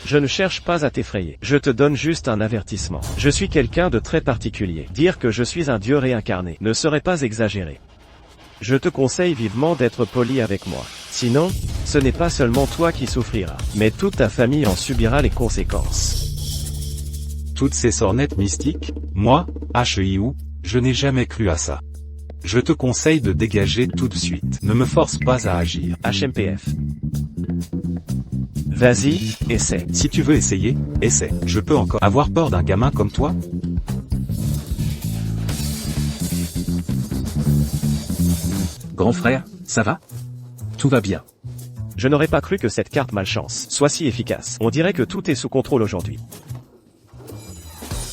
Je ne cherche pas à t'effrayer. Je te donne juste un avertissement. Je suis quelqu'un de très particulier. Dire que je suis un dieu réincarné ne serait pas exagéré. Je te conseille vivement d'être poli avec moi. Sinon, ce n'est pas seulement toi qui souffriras, mais toute ta famille en subira les conséquences. Toutes ces sornettes mystiques? Moi, HEIU, je n'ai jamais cru à ça. Je te conseille de dégager tout de suite. Ne me force pas à agir. HMPF. Vas-y, essaie. Si tu veux essayer, essaie. Je peux encore avoir peur d'un gamin comme toi? Grand frère, ça va? Tout va bien. Je n'aurais pas cru que cette carte malchance soit si efficace. On dirait que tout est sous contrôle aujourd'hui.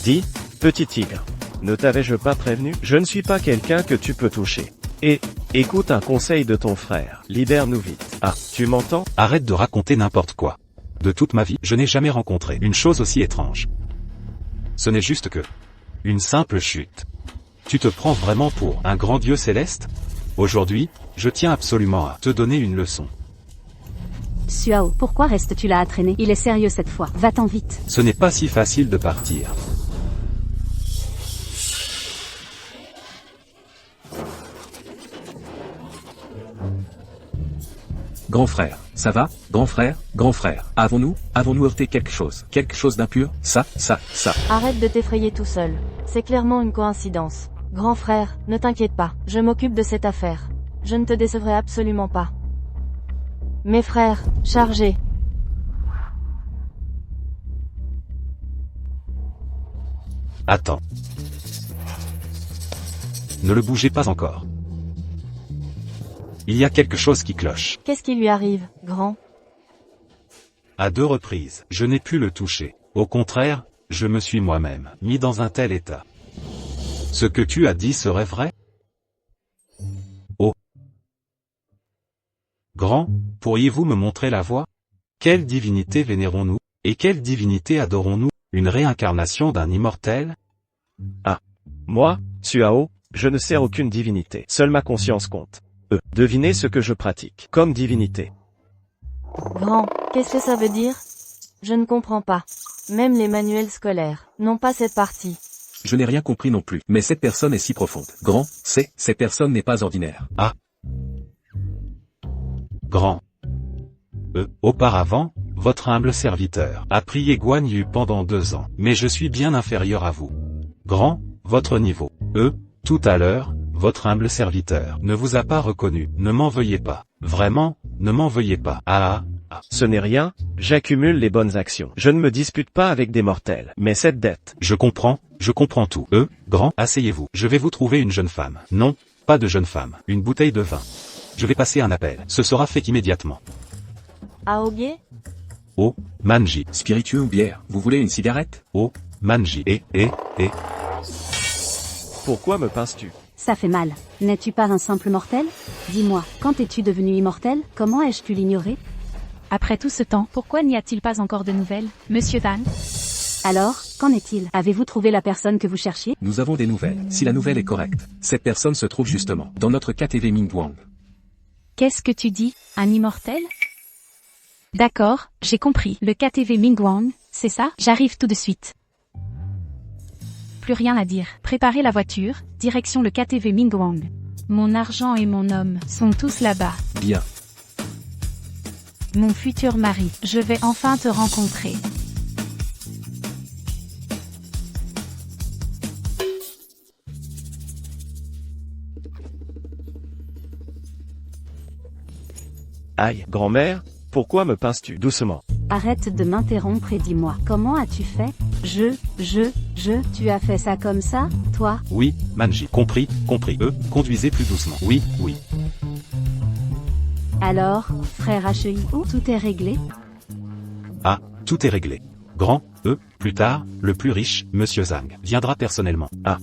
Dis, petit tigre, ne t'avais-je pas prévenu? Je ne suis pas quelqu'un que tu peux toucher. Et, écoute un conseil de ton frère, libère-nous vite. Ah, tu m'entends? Arrête de raconter n'importe quoi. De toute ma vie, je n'ai jamais rencontré une chose aussi étrange. Ce n'est juste que une simple chute. Tu te prends vraiment pour un grand dieu céleste? Aujourd'hui, je tiens absolument à te donner une leçon. Suao, pourquoi restes-tu là à traîner? Il est sérieux cette fois. Va-t'en vite. Ce n'est pas si facile de partir. Grand frère, ça va? Grand frère, avons-nous heurté quelque chose d'impur? Ça. Arrête de t'effrayer tout seul. C'est clairement une coïncidence. Grand frère, ne t'inquiète pas, je m'occupe de cette affaire. Je ne te décevrai absolument pas. Mes frères, chargez. Attends. Ne le bougez pas encore. Il y a quelque chose qui cloche. Qu'est-ce qui lui arrive, grand? À 2 reprises, je n'ai pu le toucher. Au contraire, je me suis moi-même mis dans un tel état. Ce que tu as dit serait vrai? Oh. Grand, pourriez-vous me montrer la voie? Quelle divinité vénérons-nous? Et quelle divinité adorons-nous? Une réincarnation d'un immortel? Ah. Moi, Suao, je ne sers aucune divinité. Seule ma conscience compte. Devinez ce que je pratique comme divinité. Grand, qu'est-ce que ça veut dire? Je ne comprends pas. Même les manuels scolaires n'ont pas cette partie. Je n'ai rien compris non plus, mais cette personne est si profonde. Grand, cette personne n'est pas ordinaire. Ah. Grand. Auparavant, votre humble serviteur a prié Guan Yu pendant 2 ans, mais je suis bien inférieur à vous. Grand, votre niveau. Tout à l'heure, votre humble serviteur ne vous a pas reconnu. Ne m'en veuillez pas. Vraiment, ne m'en veuillez pas. Ce n'est rien, j'accumule les bonnes actions. Je ne me dispute pas avec des mortels, mais cette dette. Je comprends tout. Grand, asseyez-vous. Je vais vous trouver une jeune femme. Non, pas de jeune femme. Une bouteille de vin. Je vais passer un appel. Ce sera fait immédiatement. Aoge? Oh, Manji. Spiritueux ou bière, vous voulez une cigarette? Oh, Manji. Pourquoi me pinces-tu? Ça fait mal. N'es-tu pas un simple mortel? Dis-moi, quand es-tu devenu immortel? Comment ai-je pu l'ignorer? Après tout ce temps, pourquoi n'y a-t-il pas encore de nouvelles, Monsieur Dan? Alors, qu'en est-il? Avez-vous trouvé la personne que vous cherchiez? Nous avons des nouvelles. Si la nouvelle est correcte, cette personne se trouve justement dans notre KTV Mingguang. Qu'est-ce que tu dis? Un immortel? D'accord, j'ai compris. Le KTV Mingguang, c'est ça? J'arrive tout de suite. Plus rien à dire. Préparez la voiture, direction le KTV Mingguang. Mon argent et mon homme sont tous là-bas. Bien. Mon futur mari, je vais enfin te rencontrer. Aïe, grand-mère, pourquoi me pinces-tu doucement? Arrête de m'interrompre et dis-moi, comment as-tu fait? Tu as fait ça comme ça, toi? Oui, Manji. Compris. Conduisez plus doucement. Oui. Alors, frère HEIO, tout est réglé? Ah, tout est réglé. Grand, plus tard, le plus riche, Monsieur Zhang, viendra personnellement. Ah.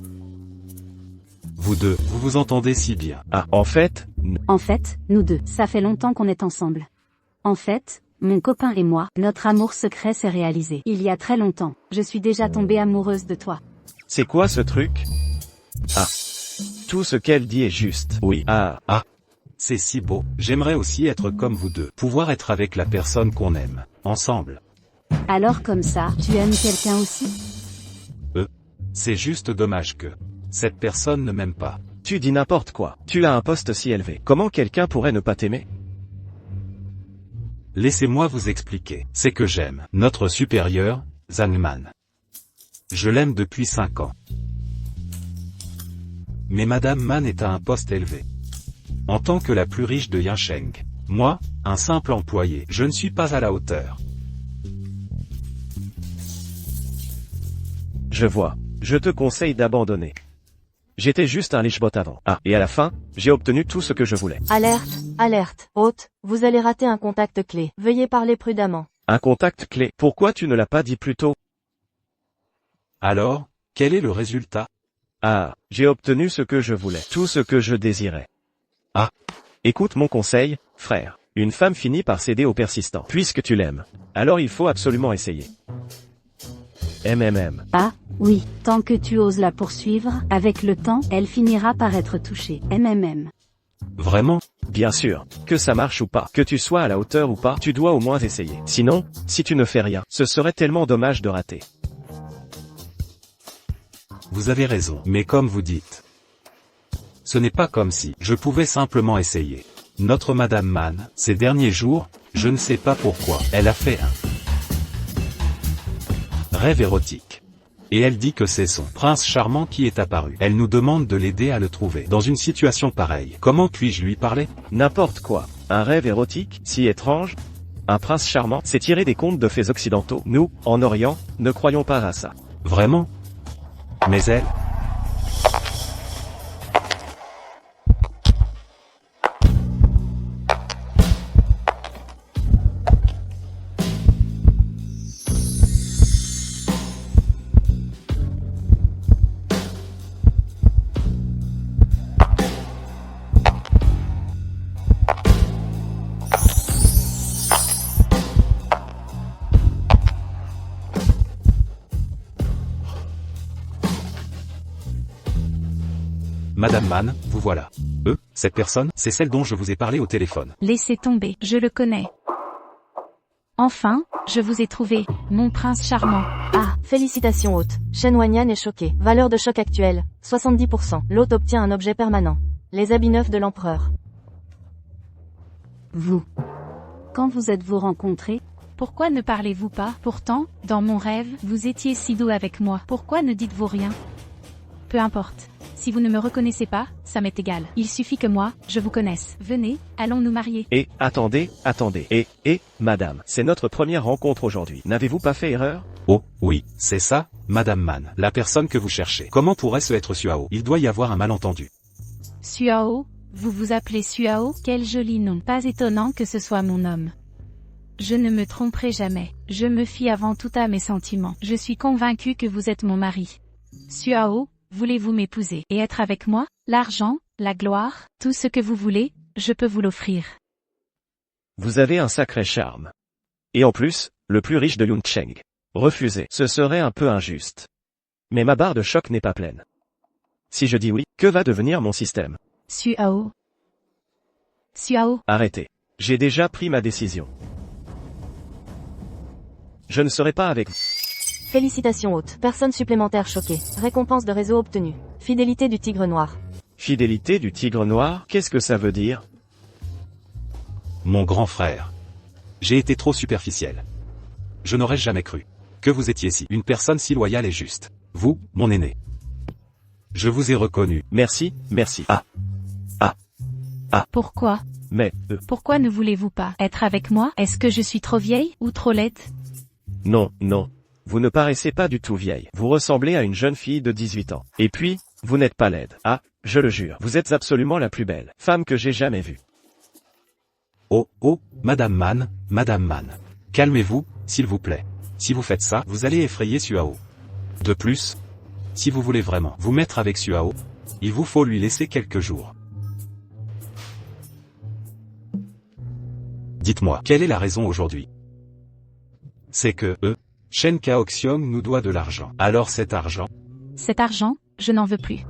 Vous deux, vous vous entendez si bien. Ah, en fait, En fait, nous deux, ça fait longtemps qu'on est ensemble. En fait, mon copain et moi, notre amour secret s'est réalisé. Il y a très longtemps, je suis déjà tombée amoureuse de toi. c'est quoi ce truc? Ah. Tout ce qu'elle dit est juste. Oui. Ah. C'est si beau. J'aimerais aussi être comme vous deux. Pouvoir être avec la personne qu'on aime. Ensemble. Alors comme ça, tu aimes quelqu'un aussi? C'est juste dommage que cette personne ne m'aime pas. Tu dis n'importe quoi. Tu as un poste si élevé. Comment quelqu'un pourrait ne pas t'aimer? Laissez-moi vous expliquer. C'est que j'aime notre supérieur, Zhang Man. Je l'aime depuis 5 ans. Mais Madame Man est à un poste élevé. En tant que la plus riche de Yansheng. Moi, un simple employé, je ne suis pas à la hauteur. Je vois. Je te conseille d'abandonner. J'étais juste un lichebot avant. Ah, et à la fin, j'ai obtenu tout ce que je voulais. Alerte, hôte, vous allez rater un contact clé. Veuillez parler prudemment. Un contact clé. Pourquoi tu ne l'as pas dit plus tôt? Alors, quel est le résultat? Ah, j'ai obtenu ce que je voulais. Tout ce que je désirais. Ah. Écoute mon conseil, frère. Une femme finit par céder au persistant. Puisque tu l'aimes. Alors il faut absolument essayer. Ah, oui, tant que tu oses la poursuivre, avec le temps, elle finira par être touchée. Vraiment? Bien sûr. Que ça marche ou pas, que tu sois à la hauteur ou pas, tu dois au moins essayer. Sinon, si tu ne fais rien, ce serait tellement dommage de rater. Vous avez raison, mais comme vous dites, ce n'est pas comme si je pouvais simplement essayer. Notre Madame Man, ces derniers jours, je ne sais pas pourquoi, elle a fait un rêve érotique. Et elle dit que c'est son prince charmant qui est apparu. Elle nous demande de l'aider à le trouver. Dans une situation pareille, comment puis-je lui parler? N'importe quoi. Un rêve érotique, si étrange. Un prince charmant, c'est tiré des contes de fées occidentaux. Nous, en Orient, ne croyons pas à ça. Vraiment? Mais elle... Madame Man, vous voilà. Cette personne, c'est celle dont je vous ai parlé au téléphone. Laissez tomber, je le connais. Enfin, je vous ai trouvé, mon prince charmant. Ah, félicitations hôte. Shen Wanyan est choqué. Valeur de choc actuelle, 70%. L'hôte obtient un objet permanent. Les habits neufs de l'empereur. Vous. Quand vous êtes-vous rencontrés? Pourquoi ne parlez-vous pas? Pourtant, dans mon rêve, vous étiez si doux avec moi. Pourquoi ne dites-vous rien? Peu importe. Si vous ne me reconnaissez pas, ça m'est égal. Il suffit que moi, je vous connaisse. Venez, allons nous marier. Et, attendez. Madame, c'est notre première rencontre aujourd'hui. N'avez-vous pas fait erreur? Oh, oui, c'est ça, Madame Man, la personne que vous cherchez. Comment pourrait-ce être Suao? Il doit y avoir un malentendu. Suao? Vous vous appelez Suao? Quel joli nom. Pas étonnant que ce soit mon homme. Je ne me tromperai jamais. Je me fie avant tout à mes sentiments. Je suis convaincue que vous êtes mon mari. Suao? Voulez-vous m'épouser et être avec moi? L'argent, la gloire, tout ce que vous voulez, je peux vous l'offrir. Vous avez un sacré charme. Et en plus, le plus riche de Yuncheng. Refuser, ce serait un peu injuste. Mais ma barre de choc n'est pas pleine. Si je dis oui, que va devenir mon système? Suao. Arrêtez. J'ai déjà pris ma décision. Je ne serai pas avec vous. Félicitations hôte. Personne supplémentaire choquée. Récompense de réseau obtenue. Fidélité du tigre noir. Fidélité du tigre noir, qu'est-ce que ça veut dire? Mon grand frère. J'ai été trop superficiel. Je n'aurais jamais cru que vous étiez une personne si loyale et juste. Vous, mon aîné. Je vous ai reconnu. Merci, merci. Pourquoi? Mais, Pourquoi ne voulez-vous pas être avec moi? Est-ce que je suis trop vieille ou trop laide? non, non. Vous ne paraissez pas du tout vieille. Vous ressemblez à une jeune fille de 18 ans. Et puis, vous n'êtes pas laide. Ah, je le jure. Vous êtes absolument la plus belle femme que j'ai jamais vue. Oh, oh, Madame Man. Calmez-vous, s'il vous plaît. Si vous faites ça, vous allez effrayer Suao. De plus, si vous voulez vraiment vous mettre avec Suao, il vous faut lui laisser quelques jours. Dites-moi, quelle est la raison aujourd'hui? C'est que, Shen Kaoxiong nous doit de l'argent. Alors cet argent, Je n'en veux plus.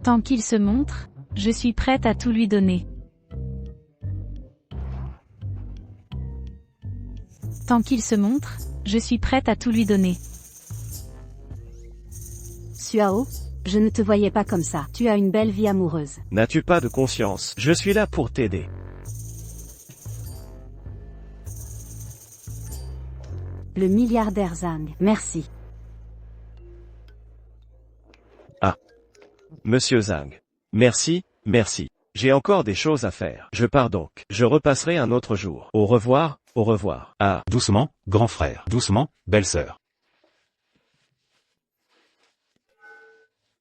Tant qu'il se montre, je suis prête à tout lui donner. Tant qu'il se montre, je suis prête à tout lui donner. Suao, je ne te voyais pas comme ça. Tu as une belle vie amoureuse. N'as-tu pas de conscience? Je suis là pour t'aider. Le milliardaire Zhang, merci. Monsieur Zhang. Merci, merci. J'ai encore des choses à faire. Je pars donc. Je repasserai un autre jour. Au revoir, au revoir. Ah, doucement, grand frère, doucement, belle-sœur.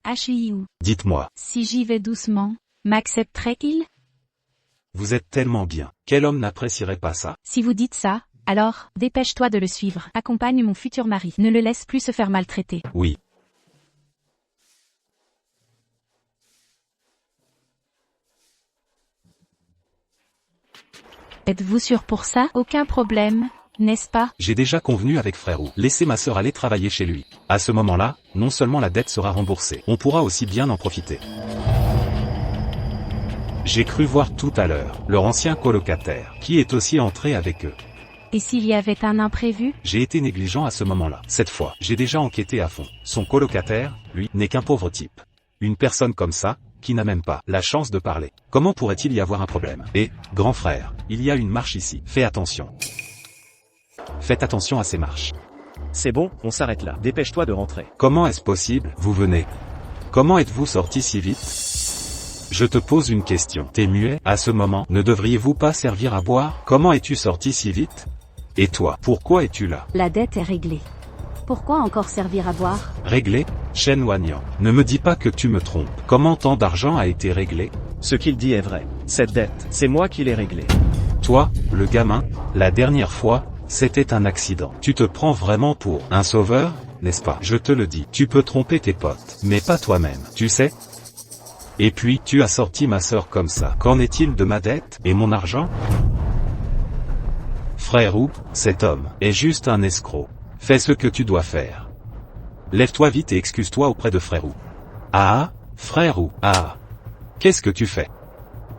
Ashiyu, Dites-moi, si j'y vais doucement, m'accepterait-il? vous êtes tellement bien. Quel homme n'apprécierait pas ça? Si vous dites ça, alors, dépêche-toi de le suivre. Accompagne mon futur mari. Ne le laisse plus se faire maltraiter. Oui. Êtes-vous sûr pour ça? Aucun problème, n'est-ce pas? J'ai déjà convenu avec Frérou. Laissez ma sœur aller travailler chez lui. À ce moment-là, non seulement la dette sera remboursée, on pourra aussi bien en profiter. J'ai cru voir tout à l'heure leur ancien colocataire, qui est aussi entré avec eux. Et s'il y avait un imprévu? J'ai été négligent à ce moment-là. Cette fois, j'ai déjà enquêté à fond. Son colocataire, lui, n'est qu'un pauvre type. Une personne comme ça, qui n'a même pas la chance de parler. Comment pourrait-il y avoir un problème? Et, grand frère, il y a une marche ici. Fais attention. Faites attention à ces marches. c'est bon, on s'arrête là. Dépêche-toi de rentrer. Comment est-ce possible? Vous venez. Comment êtes-vous sorti si vite? Je te pose une question. T'es muet? À ce moment, ne devriez-vous pas servir à boire? Comment es-tu sorti si vite? Et toi, pourquoi es-tu là? La dette est réglée. Pourquoi encore servir à boire? Réglé? Shen Wanyan, ne me dis pas que tu me trompes. Comment tant d'argent a été réglé? Ce qu'il dit est vrai. Cette dette, c'est moi qui l'ai réglée. Toi, le gamin, la dernière fois, c'était un accident. Tu te prends vraiment pour un sauveur, n'est-ce pas? Je te le dis, tu peux tromper tes potes, mais pas toi-même, tu sais? Et puis, tu as sorti ma sœur comme ça. Qu'en est-il de ma dette, et mon argent? Frérou, cet homme est juste un escroc. Fais ce que tu dois faire. Lève-toi vite et excuse-toi auprès de Frérou. Ah, Frérou, ah. Qu'est-ce que tu fais?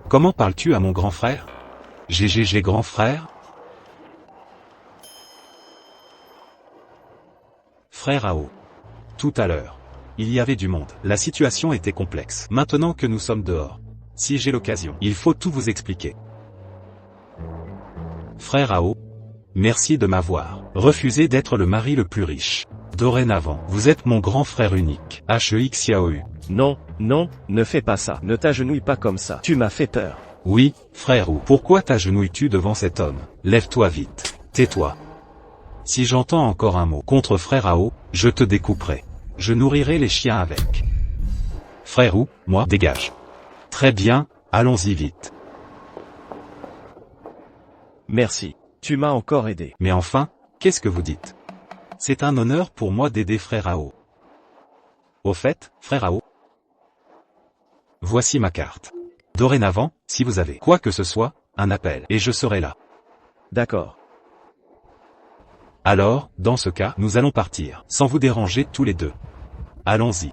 Comment parles-tu à mon grand frère? GGG grand frère? Frère Ao. Tout à l'heure, il y avait du monde. La situation était complexe. Maintenant que nous sommes dehors, si j'ai l'occasion, il faut tout vous expliquer. Frère Ao, merci de m'avoir refusé d'être le mari le plus riche. Dorénavant, vous êtes mon grand frère unique. HEXIAOU. Non, non, ne fais pas ça. Ne t'agenouille pas comme ça. Tu m'as fait peur. Oui, frérou. Pourquoi t'agenouilles-tu devant cet homme? Lève-toi vite. Tais-toi. Si j'entends encore un mot contre frère Ao, je te découperai. Je nourrirai les chiens avec. Frérou, moi, dégage. Très bien, allons-y vite. Merci. Tu m'as encore aidé. Mais enfin, qu'est-ce que vous dites? C'est un honneur pour moi d'aider frère Ao. Au fait, frère Ao, voici ma carte. Dorénavant, si vous avez quoi que ce soit, un appel, et je serai là. D'accord. Alors, dans ce cas, nous allons partir, sans vous déranger tous les deux. Allons-y.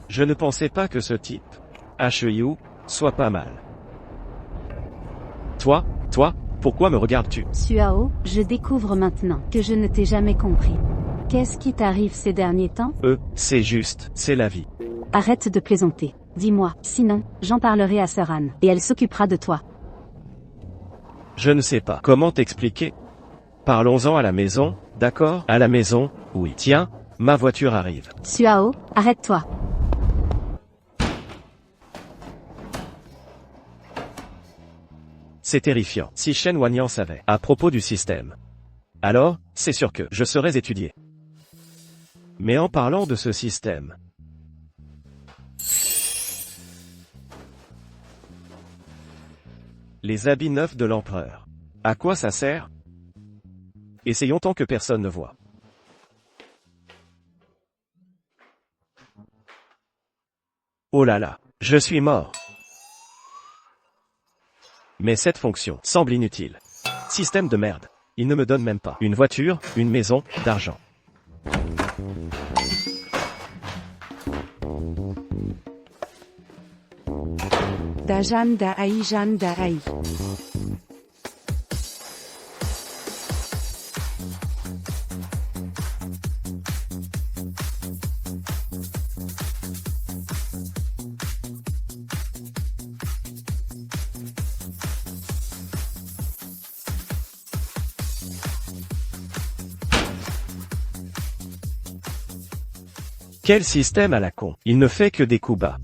Je ne pensais pas que ce type, HEIU, soit pas mal. Toi, pourquoi me regardes-tu? Suao, je découvre maintenant que je ne t'ai jamais compris. Qu'est-ce qui t'arrive ces derniers temps? C'est juste, c'est la vie. Arrête de plaisanter. Dis-moi, sinon, j'en parlerai à Sœur Anne, et elle s'occupera de toi. Je ne sais pas comment t'expliquer. Parlons-en à la maison, d'accord? À la maison, oui. Tiens, ma voiture arrive. Suao, arrête-toi. C'est terrifiant. Si Shen Wanyan savait à propos du système, alors, c'est sûr que je serais étudié. Mais en parlant de ce système, les habits neufs de l'empereur. À quoi ça sert? Essayons tant que personne ne voit. Oh là là, je suis mort. Mais cette fonction semble inutile. Système de merde. Il ne me donne même pas une voiture, une maison, d'argent. Dajan Daai Jan Daai. Quel système à la con. Il ne fait que des coups bas.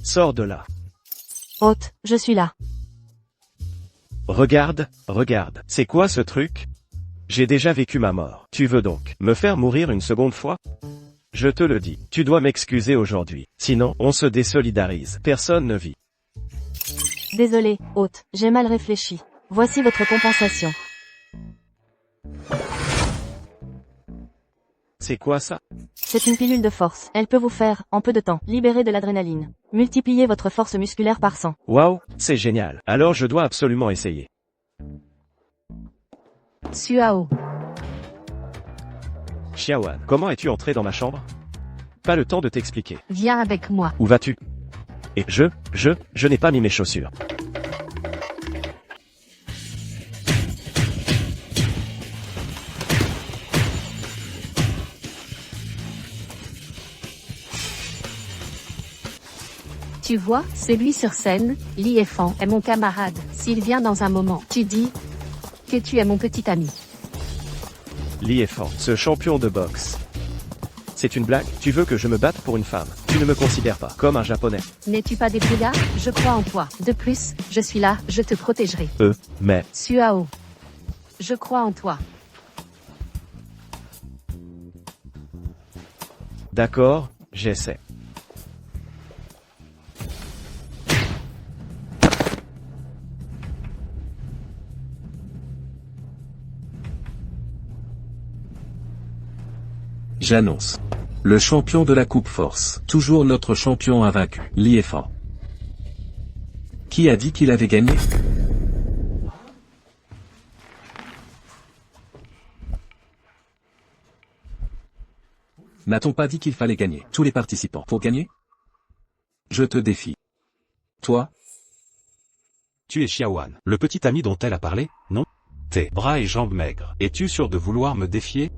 Sors de là. Hôte, je suis là. Regarde, regarde. C'est quoi ce truc? J'ai déjà vécu ma mort. Tu veux donc me faire mourir une seconde fois? Je te le dis, tu dois m'excuser aujourd'hui. Sinon, on se désolidarise. Personne ne vit. Désolé, hôte, j'ai mal réfléchi. Voici votre compensation. C'est quoi ça? C'est une pilule de force. Elle peut vous faire, en peu de temps, libérer de l'adrénaline. Multipliez votre force musculaire par 100. Waouh, c'est génial. Alors je dois absolument essayer. Suao. Xiaoan, comment es-tu entré dans ma chambre? Pas le temps de t'expliquer. Viens avec moi. Où vas-tu? Et je n'ai pas mis mes chaussures. Tu vois, c'est lui sur scène, Li Efan est mon camarade. S'il vient dans un moment, tu dis que tu es mon petit ami. Li Efan, ce champion de boxe. C'est une blague? Tu veux que je me batte pour une femme? Tu ne me considères pas comme un japonais. N'es-tu pas débrouillard? Je crois en toi. De plus, je suis là, je te protégerai. Mais... Suao. Je crois en toi. D'accord, j'essaie. J'annonce. Le champion de la Coupe Force. Toujours notre champion invaincu. Li Efan. Qui a dit qu'il avait gagné? N'a-t-on pas dit qu'il fallait gagner? Tous les participants pour gagner? Je te défie. Toi? Tu es Xiaoan, le petit ami dont elle a parlé, non? Tes bras et jambes maigres. Es-tu sûr de vouloir me défier?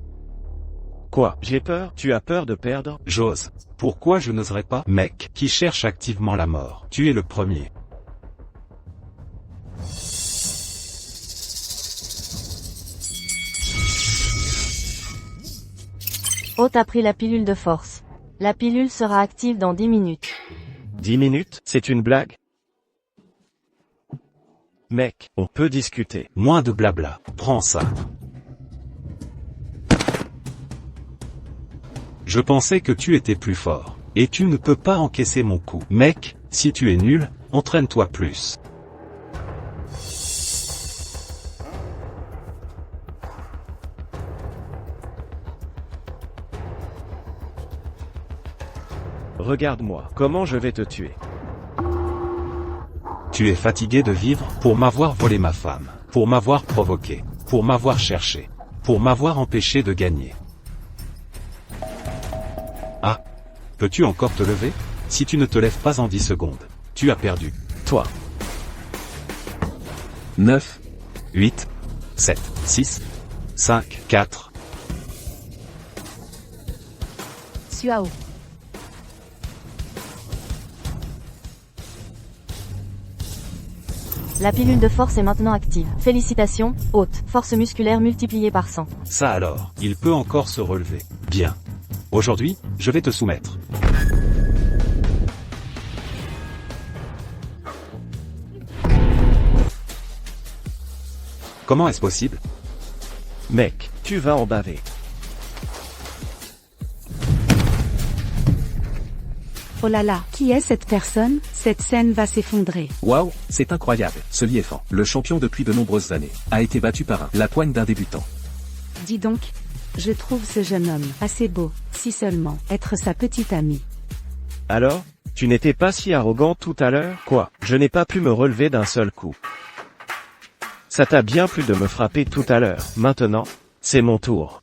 Quoi? J'ai peur? Tu as peur de perdre? J'ose. Pourquoi je n'oserais pas? Mec, qui cherche activement la mort. Tu es le premier. Hôte a pris la pilule de force. La pilule sera active dans 10 minutes. 10 minutes? C'est une blague? Mec, on peut discuter. Moins de blabla. Prends ça. Je pensais que tu étais plus fort. Et tu ne peux pas encaisser mon coup. Mec, si tu es nul, entraîne-toi plus. Regarde-moi, comment je vais te tuer. Tu es fatigué de vivre, pour m'avoir volé ma femme, pour m'avoir provoqué, pour m'avoir cherché, pour m'avoir empêché de gagner. Ah. Peux-tu encore te lever? Si tu ne te lèves pas en 10 secondes, tu as perdu. Toi. 9, 8, 7, 6, 5, 4. Suao. La pilule de force est maintenant active. Félicitations, hôte. Force musculaire multipliée par 100. Ça alors, il peut encore se relever. Bien. Aujourd'hui, je vais te soumettre. Comment est-ce possible? Mec, tu vas en baver. Oh là là, qui est cette personne? Cette scène va s'effondrer. Waouh, c'est incroyable. Ce Liefan, le champion depuis de nombreuses années, a été battu par la poigne d'un débutant. Dis donc, je trouve ce jeune homme assez beau, si seulement être sa petite amie. Alors, tu n'étais pas si arrogant tout à l'heure? Quoi? Je n'ai pas pu me relever d'un seul coup. Ça t'a bien plu de me frapper tout à l'heure. Maintenant, c'est mon tour.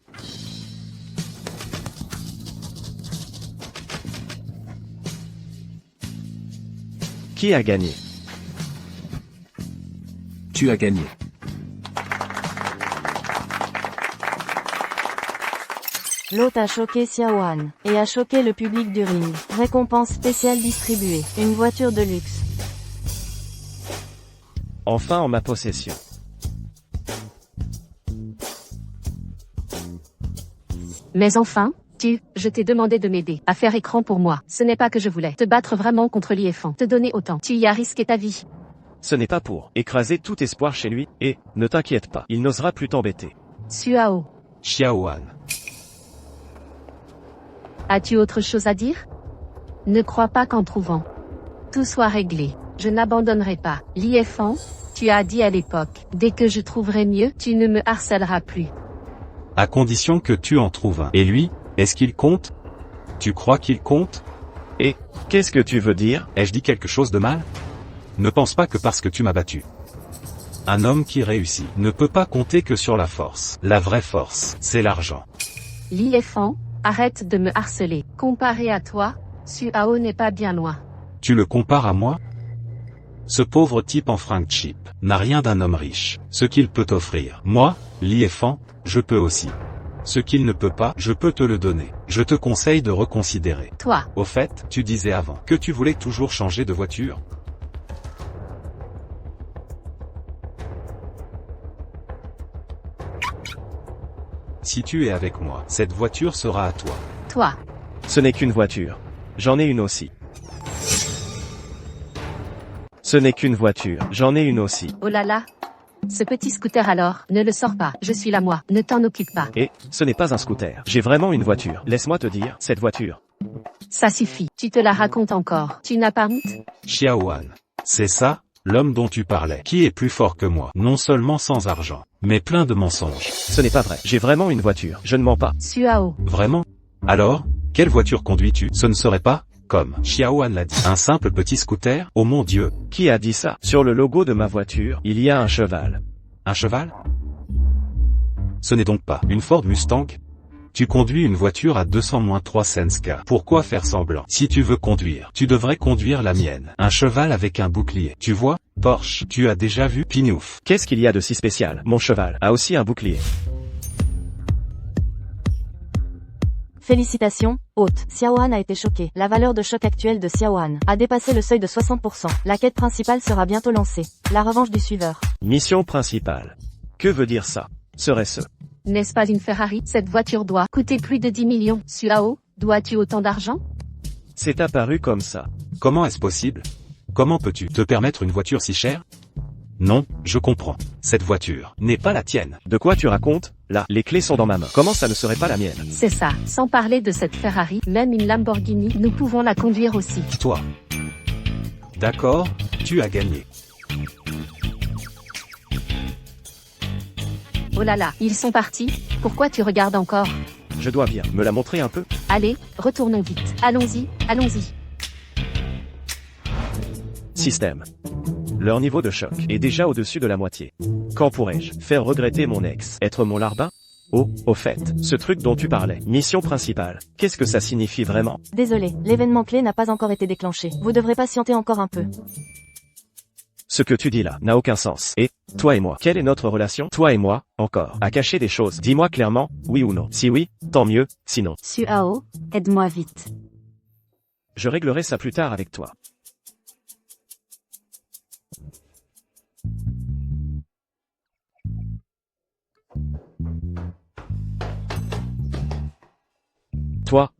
Qui a gagné? Tu as gagné. L'hôte a choqué Xiaohan, et a choqué le public du ring. Récompense spéciale distribuée. Une voiture de luxe. Enfin en ma possession. Mais enfin, je t'ai demandé de m'aider à faire écran pour moi. Ce n'est pas que je voulais te battre vraiment contre Liefan, te donner autant. Tu y as risqué ta vie. Ce n'est pas pour écraser tout espoir chez lui, et, ne t'inquiète pas, il n'osera plus t'embêter. Suao. Xiaohan. As-tu autre chose à dire? Ne crois pas qu'en trouvant tout soit réglé, je n'abandonnerai pas. Liefan, tu as dit à l'époque, dès que je trouverai mieux, tu ne me harcèleras plus. À condition que tu en trouves un. Et lui, est-ce qu'il compte? Tu crois qu'il compte? Et, qu'est-ce que tu veux dire? Ai-je dit quelque chose de mal? Ne pense pas que parce que tu m'as battu. Un homme qui réussit ne peut pas compter que sur la force. La vraie force, c'est l'argent. Liefan, arrête de me harceler. Comparé à toi, Suao n'est pas bien loin. Tu le compares à moi? Ce pauvre type en fringues cheap n'a rien d'un homme riche. Ce qu'il peut offrir, moi, Liefan, je peux aussi. Ce qu'il ne peut pas, je peux te le donner. Je te conseille de reconsidérer. Toi. Au fait, tu disais avant que tu voulais toujours changer de voiture. Si tu es avec moi, cette voiture sera à toi. Toi. Ce n'est qu'une voiture. J'en ai une aussi. Ce n'est qu'une voiture. J'en ai une aussi. Oh là là. Ce petit scooter alors, ne le sors pas. Je suis là moi, ne t'en occupe pas. Et, ce n'est pas un scooter. J'ai vraiment une voiture. Laisse-moi te dire, cette voiture. Ça suffit. Tu te la racontes encore. Tu n'as pas honte? Xiaohan. C'est ça, l'homme dont tu parlais. Qui est plus fort que moi? Non seulement sans argent, mais plein de mensonges. Ce n'est pas vrai. J'ai vraiment une voiture. Je ne mens pas. Suao. Vraiment? Alors, quelle voiture conduis-tu? Ce ne serait pas, comme Xiaohan l'a dit, un simple petit scooter? Oh mon Dieu! Qui a dit ça? Sur le logo de ma voiture, il y a un cheval. Un cheval? Ce n'est donc pas une Ford Mustang? Tu conduis une voiture à 200-3 Senska. Pourquoi faire semblant? Si tu veux conduire, tu devrais conduire la mienne. Un cheval avec un bouclier. Tu vois, Porsche, tu as déjà vu Pinouf. Qu'est-ce qu'il y a de si spécial? Mon cheval a aussi un bouclier. Félicitations, hôte. Xiaohan a été choqué. La valeur de choc actuelle de Xiaohan a dépassé le seuil de 60%. La quête principale sera bientôt lancée. La revanche du suiveur. Mission principale. Que veut dire ça? Serait-ce? N'est-ce pas une Ferrari? Cette voiture doit coûter plus de 10 millions. Suao, dois-tu autant d'argent? C'est apparu comme ça. Comment est-ce possible? Comment peux-tu te permettre une voiture si chère? Non, je comprends. Cette voiture n'est pas la tienne. De quoi tu racontes? Là, les clés sont dans ma main. Comment ça ne serait pas la mienne? C'est ça. Sans parler de cette Ferrari, même une Lamborghini, nous pouvons la conduire aussi. Toi. D'accord, tu as gagné. Oh là là, ils sont partis? Pourquoi tu regardes encore? Je dois bien me la montrer un peu. Allez, retournons vite. Allons-y, allons-y. Système. Leur niveau de choc est déjà au-dessus de la moitié. Quand pourrais-je faire regretter mon ex? Être mon larbin? Oh, au fait, ce truc dont tu parlais. Mission principale. Qu'est-ce que ça signifie vraiment? Désolé, l'événement clé n'a pas encore été déclenché. Vous devrez patienter encore un peu. Ce que tu dis là n'a aucun sens. Et, toi et moi, quelle est notre relation? Toi et moi, encore, à cacher des choses. Dis-moi clairement, oui ou non. Si oui, tant mieux, sinon. Suao, aide-moi vite. Je réglerai ça plus tard avec toi. Toi.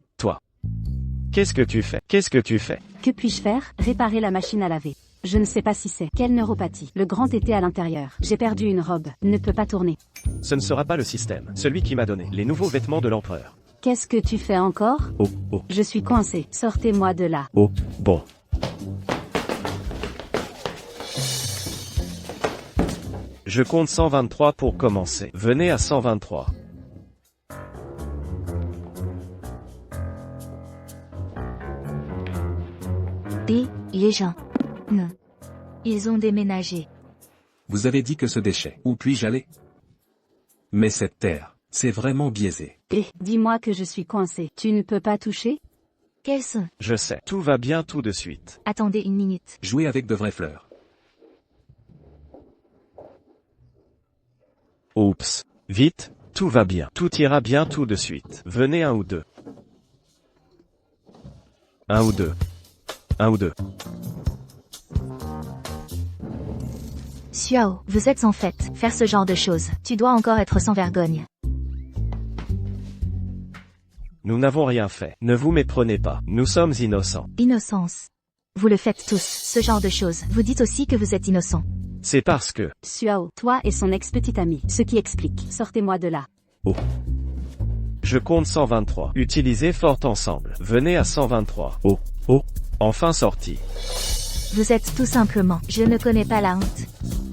Qu'est-ce que tu fais? Qu'est-ce que tu fais? Que puis-je faire? Réparer la machine à laver. Je ne sais pas si c'est. Quelle neuropathie? Le grand était à l'intérieur. J'ai perdu une robe. Ne peut pas tourner. Ce ne sera pas le système. Celui qui m'a donné les nouveaux vêtements de l'empereur. Qu'est-ce que tu fais encore? Oh. Je suis coincé. Sortez-moi de là. Oh, bon. Je compte 123 pour commencer. Venez à 123. Et, les gens. Non. Ils ont déménagé. Vous avez dit que ce déchet, où puis-je aller? Mais cette terre, c'est vraiment biaisé. Dis-moi que je suis coincé. Tu ne peux pas toucher? Quels sont? Je sais. Tout va bien tout de suite. Attendez une minute. Jouer avec de vraies fleurs. Oups. Vite, tout va bien. Tout ira bien tout de suite. Venez 1 ou 2. 1 ou 2. 1 ou 2. Suao, vous êtes en fait, faire ce genre de choses. Tu dois encore être sans vergogne. Nous n'avons rien fait. Ne vous méprenez pas. Nous sommes innocents. Innocence. Vous le faites tous, ce genre de choses. Vous dites aussi que vous êtes innocent. C'est parce que... Suao, toi et son ex-petite amie. Ce qui explique. Sortez-moi de là. Oh. Je compte 123. Utilisez fort ensemble. Venez à 123. Oh. Enfin sorti. Vous êtes tout simplement. Je ne connais pas la honte.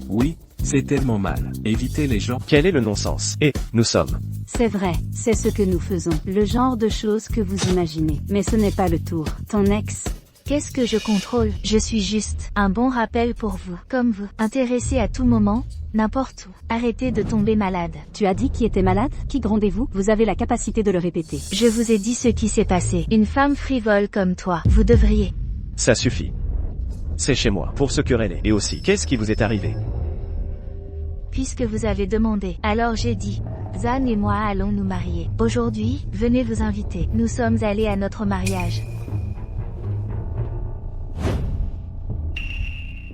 Oui, c'est tellement mal. Évitez les gens. Quel est le non-sens? Et, nous sommes. C'est vrai, c'est ce que nous faisons. Le genre de choses que vous imaginez. Mais ce n'est pas le tour. Ton ex... Qu'est-ce que je contrôle? Je suis juste un bon rappel pour vous. Comme vous. Intéressé à tout moment, n'importe où. Arrêtez de tomber malade. Tu as dit qui était malade? Qui grondez-vous? Vous avez la capacité de le répéter. Je vous ai dit ce qui s'est passé. Une femme frivole comme toi, vous devriez. Ça suffit. C'est chez moi, pour se quereller. Et aussi, qu'est-ce qui vous est arrivé? Puisque vous avez demandé, alors j'ai dit. Zan et moi allons nous marier. Aujourd'hui, venez vous inviter. Nous sommes allés à notre mariage.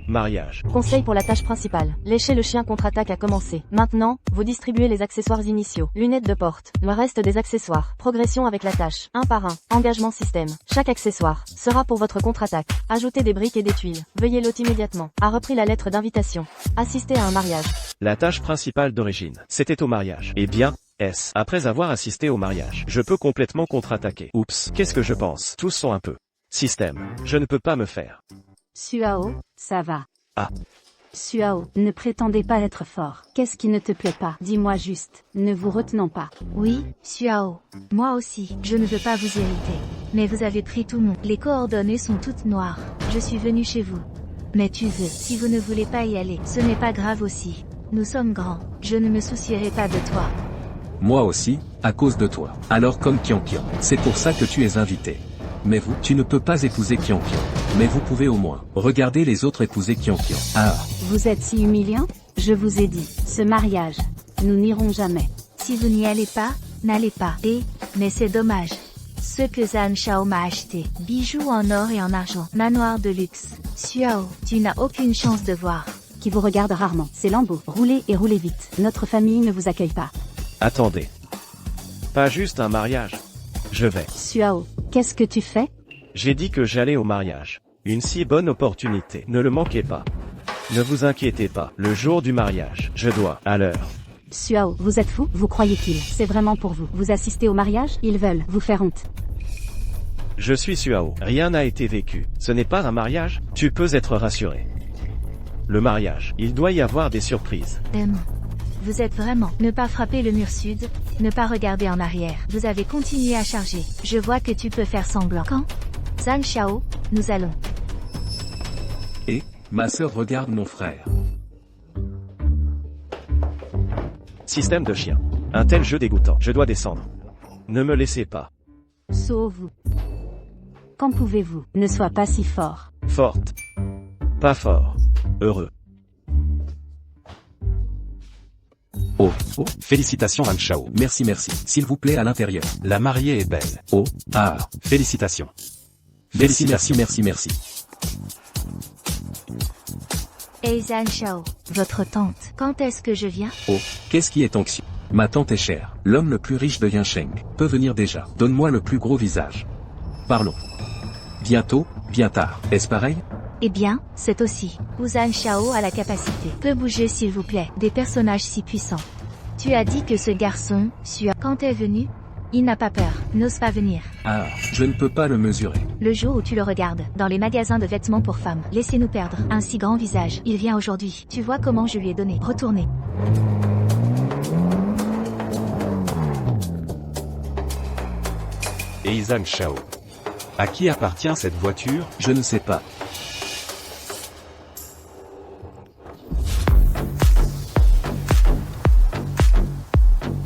Mariage. Conseil pour la tâche principale. Lécher le chien contre-attaque a commencé. Maintenant, vous distribuez les accessoires initiaux. Lunettes de porte. Le reste des accessoires. Progression avec la tâche. Un par un. Engagement système. Chaque accessoire sera pour votre contre-attaque. Ajoutez des briques et des tuiles. Veuillez l'hôte immédiatement. A repris la lettre d'invitation. Assister à un mariage. La tâche principale d'origine, c'était au mariage. Eh bien, après avoir assisté au mariage, je peux complètement contre-attaquer. Oups, qu'est-ce que je pense? Tous sont un peu. Système. Je ne peux pas me faire. Suao, ça va. Ah. Suao, ne prétendez pas être fort. Qu'est-ce qui ne te plaît pas? Dis-moi juste, ne vous retenons pas. Oui, Suao. Moi aussi, je ne veux pas vous irriter. Mais vous avez pris tout mon... Les coordonnées sont toutes noires. Je suis venu chez vous. Mais tu veux, si vous ne voulez pas y aller, ce n'est pas grave aussi. Nous sommes grands. Je ne me soucierai pas de toi. Moi aussi, à cause de toi. Alors comme Kian-Kian, c'est pour ça que tu es invité. Mais vous, tu ne peux pas épouser Kian-Kian. Mais vous pouvez au moins regarder les autres épouser Kian-Kian. Ah. Vous êtes si humiliant? Je vous ai dit, ce mariage, nous n'irons jamais. Si vous n'y allez pas, n'allez pas. Mais c'est dommage. Ce que Zan Shao m'a acheté, bijoux en or et en argent, manoir de luxe. Suao, tu n'as aucune chance de voir. Qui vous regarde rarement, c'est Lambeau. Roulez et roulez vite. Notre famille ne vous accueille pas. Attendez. Pas juste un mariage. Je vais. Suao, qu'est-ce que tu fais? J'ai dit que j'allais au mariage. Une si bonne opportunité. Ne le manquez pas. Ne vous inquiétez pas. Le jour du mariage, je dois, à l'heure. Suao, vous êtes fou? Vous croyez qu'ils, c'est vraiment pour vous? Vous assistez au mariage? Ils veulent vous faire honte. Je suis Suao. Rien n'a été vécu. Ce n'est pas un mariage? Tu peux être rassuré. Le mariage, il doit y avoir des surprises. Vous êtes vraiment. Ne pas frapper le mur sud, ne pas regarder en arrière. Vous avez continué à charger. Je vois que tu peux faire semblant. Quand? Zan Shao, nous allons. Et, ma sœur regarde mon frère. Système de chien. Un tel jeu dégoûtant. Je dois descendre. Ne me laissez pas. Sauve-vous. Qu'en pouvez-vous? Ne sois pas si fort. Forte. Pas fort. Heureux. Oh, oh, Félicitations Van Chao. merci merci. S'il vous plaît à l'intérieur. La mariée est belle. Oh, ah. Félicitations. Merci merci merci merci. Hey Zhang Shao, votre tante, quand est-ce que je viens? Oh, qu'est-ce qui est anxieux? Ma tante est chère. L'homme le plus riche de Yansheng peut venir déjà. Donne-moi le plus gros visage. Parlons. Bientôt, bien tard. Est-ce pareil? Eh bien, c'est aussi. Où Zhang Shao a la capacité. Peut bouger s'il vous plaît, des personnages si puissants. Tu as dit que ce garçon, quand est venu? Il n'a pas peur, n'ose pas venir. Ah, je ne peux pas le mesurer. Le jour où tu le regardes, dans les magasins de vêtements pour femmes, laissez-nous perdre. Un si grand visage, il vient aujourd'hui. Tu vois comment je lui ai donné. Retournez. Et Zhang Shao. À qui appartient cette voiture? Je ne sais pas.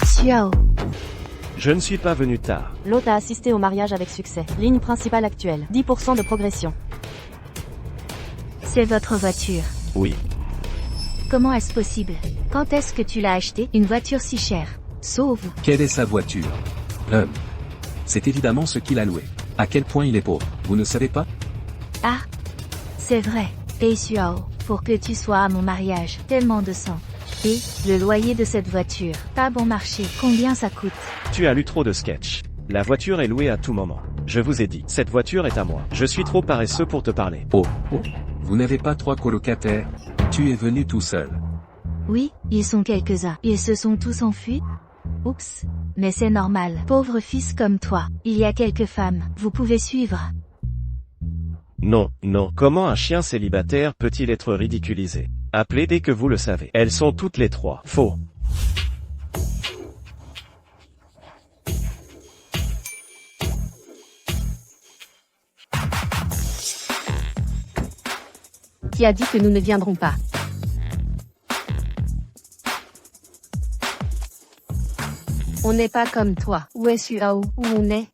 Xiao. Je ne suis pas venu tard. L'hôte a assisté au mariage avec succès. Ligne principale actuelle. 10% de progression. C'est votre voiture. Oui. Comment est-ce possible? Quand est-ce que tu l'as acheté? Une voiture si chère. Sauve. Quelle est sa voiture? C'est évidemment ce qu'il a loué. À quel point il est pauvre, vous ne savez pas? Ah. C'est vrai. Et Xiao, pour que tu sois à mon mariage, tellement de sang. Et, le loyer de cette voiture, pas bon marché, combien ça coûte? Tu as lu trop de sketchs. La voiture est louée à tout moment. Je vous ai dit, cette voiture est à moi. Je suis trop paresseux pour te parler. Oh, oh, vous n'avez pas 3 colocataires? Tu es venu tout seul. Oui, ils sont quelques-uns. Ils se sont tous enfuis? Oups. Mais c'est normal. Pauvre fils comme toi. Il y a quelques femmes. Vous pouvez suivre. Non, non. Comment un chien célibataire peut-il être ridiculisé? Appelez dès que vous le savez. Elles sont toutes les 3. Faux. Qui a dit que nous ne viendrons pas? On n'est pas comme toi. Où est Xiao? Où on est?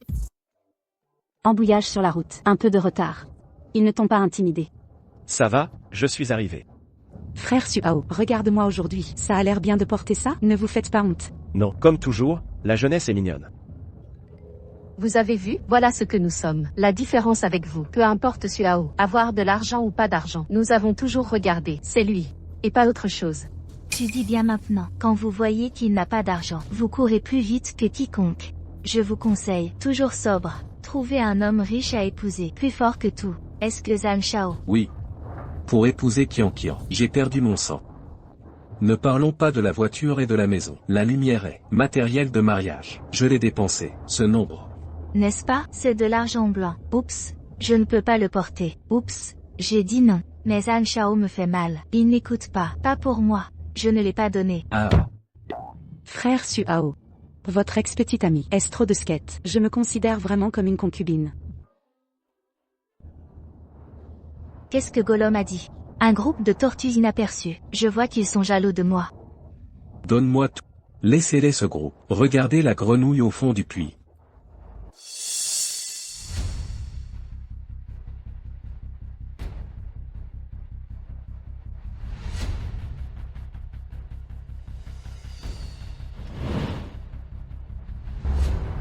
Embouillage sur la route. Un peu de retard. Ils ne t'ont pas intimidé. Ça va, je suis arrivé. Frère Xiao, regarde-moi aujourd'hui. Ça a l'air bien de porter ça? Ne vous faites pas honte. Non, comme toujours, la jeunesse est mignonne. Vous avez vu? Voilà ce que nous sommes. La différence avec vous. Peu importe Xiao, avoir de l'argent ou pas d'argent. Nous avons toujours regardé. C'est lui. Et pas autre chose. Tu dis bien maintenant, quand vous voyez qu'il n'a pas d'argent, vous courez plus vite que quiconque. Je vous conseille, toujours sobre, trouvez un homme riche à épouser, plus fort que tout. Est-ce que Zhang Shao? Oui. Pour épouser Qian, j'ai perdu mon sang. Ne parlons pas de la voiture et de la maison. La lumière est matériel de mariage. Je l'ai dépensé, ce nombre. N'est-ce pas? C'est de l'argent blanc. Oups, je ne peux pas le porter. Oups, j'ai dit non. Mais Zhang Shao me fait mal. Il n'écoute pas. Pas pour moi. Je ne l'ai pas donné. Ah. Frère Xiao. Votre ex-petite amie. Est-ce trop de skate? Je me considère vraiment comme une concubine. Qu'est-ce que Gollum a dit? Un groupe de tortues inaperçues. Je vois qu'ils sont jaloux de moi. Donne-moi tout. Laissez-les ce groupe. Regardez la grenouille au fond du puits.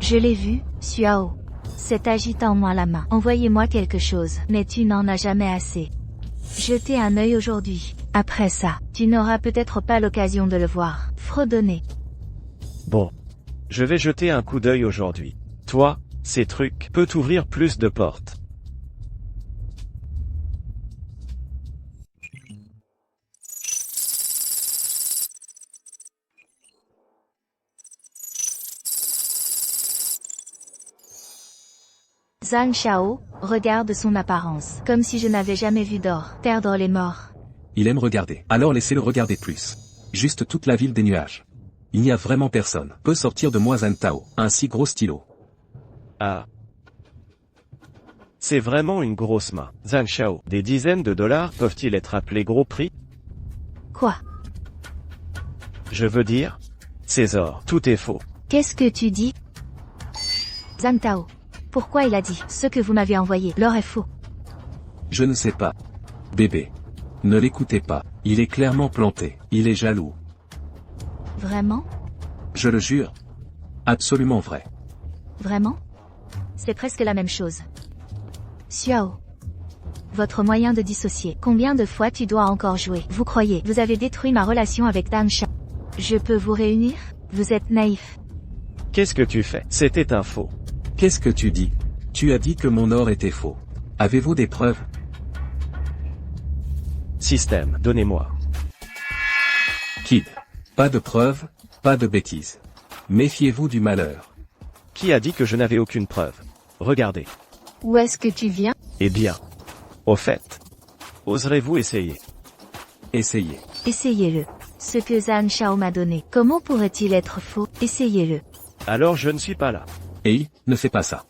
Je l'ai vu, Xiao. C'est agitant-moi la main. Envoyez-moi quelque chose. Mais tu n'en as jamais assez. Jetez un œil aujourd'hui. Après ça, tu n'auras peut-être pas l'occasion de le voir. Fredonner. Bon. Je vais jeter un coup d'œil aujourd'hui. Toi, ces trucs peuvent t'ouvrir plus de portes. Zhang Shao, regarde son apparence. Comme si je n'avais jamais vu d'or. Perdre les morts. Il aime regarder. Alors laissez-le regarder plus. Juste toute la ville des nuages. Il n'y a vraiment personne. Peut sortir de moi Zhang Tao. Un si gros stylo. Ah. C'est vraiment une grosse main. Zhang Shao, des dizaines de dollars peuvent-ils être appelés gros prix? Quoi? Je veux dire, c'est or. Tout est faux. Qu'est-ce que tu dis? Zhang Tao. Pourquoi il a dit ce que vous m'avez envoyé? L'or est faux. Je ne sais pas. Bébé. Ne l'écoutez pas. Il est clairement planté. Il est jaloux. Vraiment? Je le jure. Absolument vrai. Vraiment? C'est presque la même chose. Xiao. Votre moyen de dissocier. Combien de fois tu dois encore jouer? Vous croyez, vous avez détruit ma relation avec Dan Sha. Je peux vous réunir? Vous êtes naïf. Qu'est-ce que tu fais? C'était un faux. Qu'est-ce que tu dis? Tu as dit que mon or était faux. Avez-vous des preuves? Système, donnez-moi. Kid. Pas de preuves, pas de bêtises. Méfiez-vous du malheur. Qui a dit que je n'avais aucune preuve? Regardez. Où est-ce que tu viens? Eh bien. Au fait. Oserez-vous essayer? Essayez. Essayez-le. Ce que Zhan Shao m'a donné, comment pourrait-il être faux? Essayez-le. Alors je ne suis pas là. Hey, ne fais pas ça.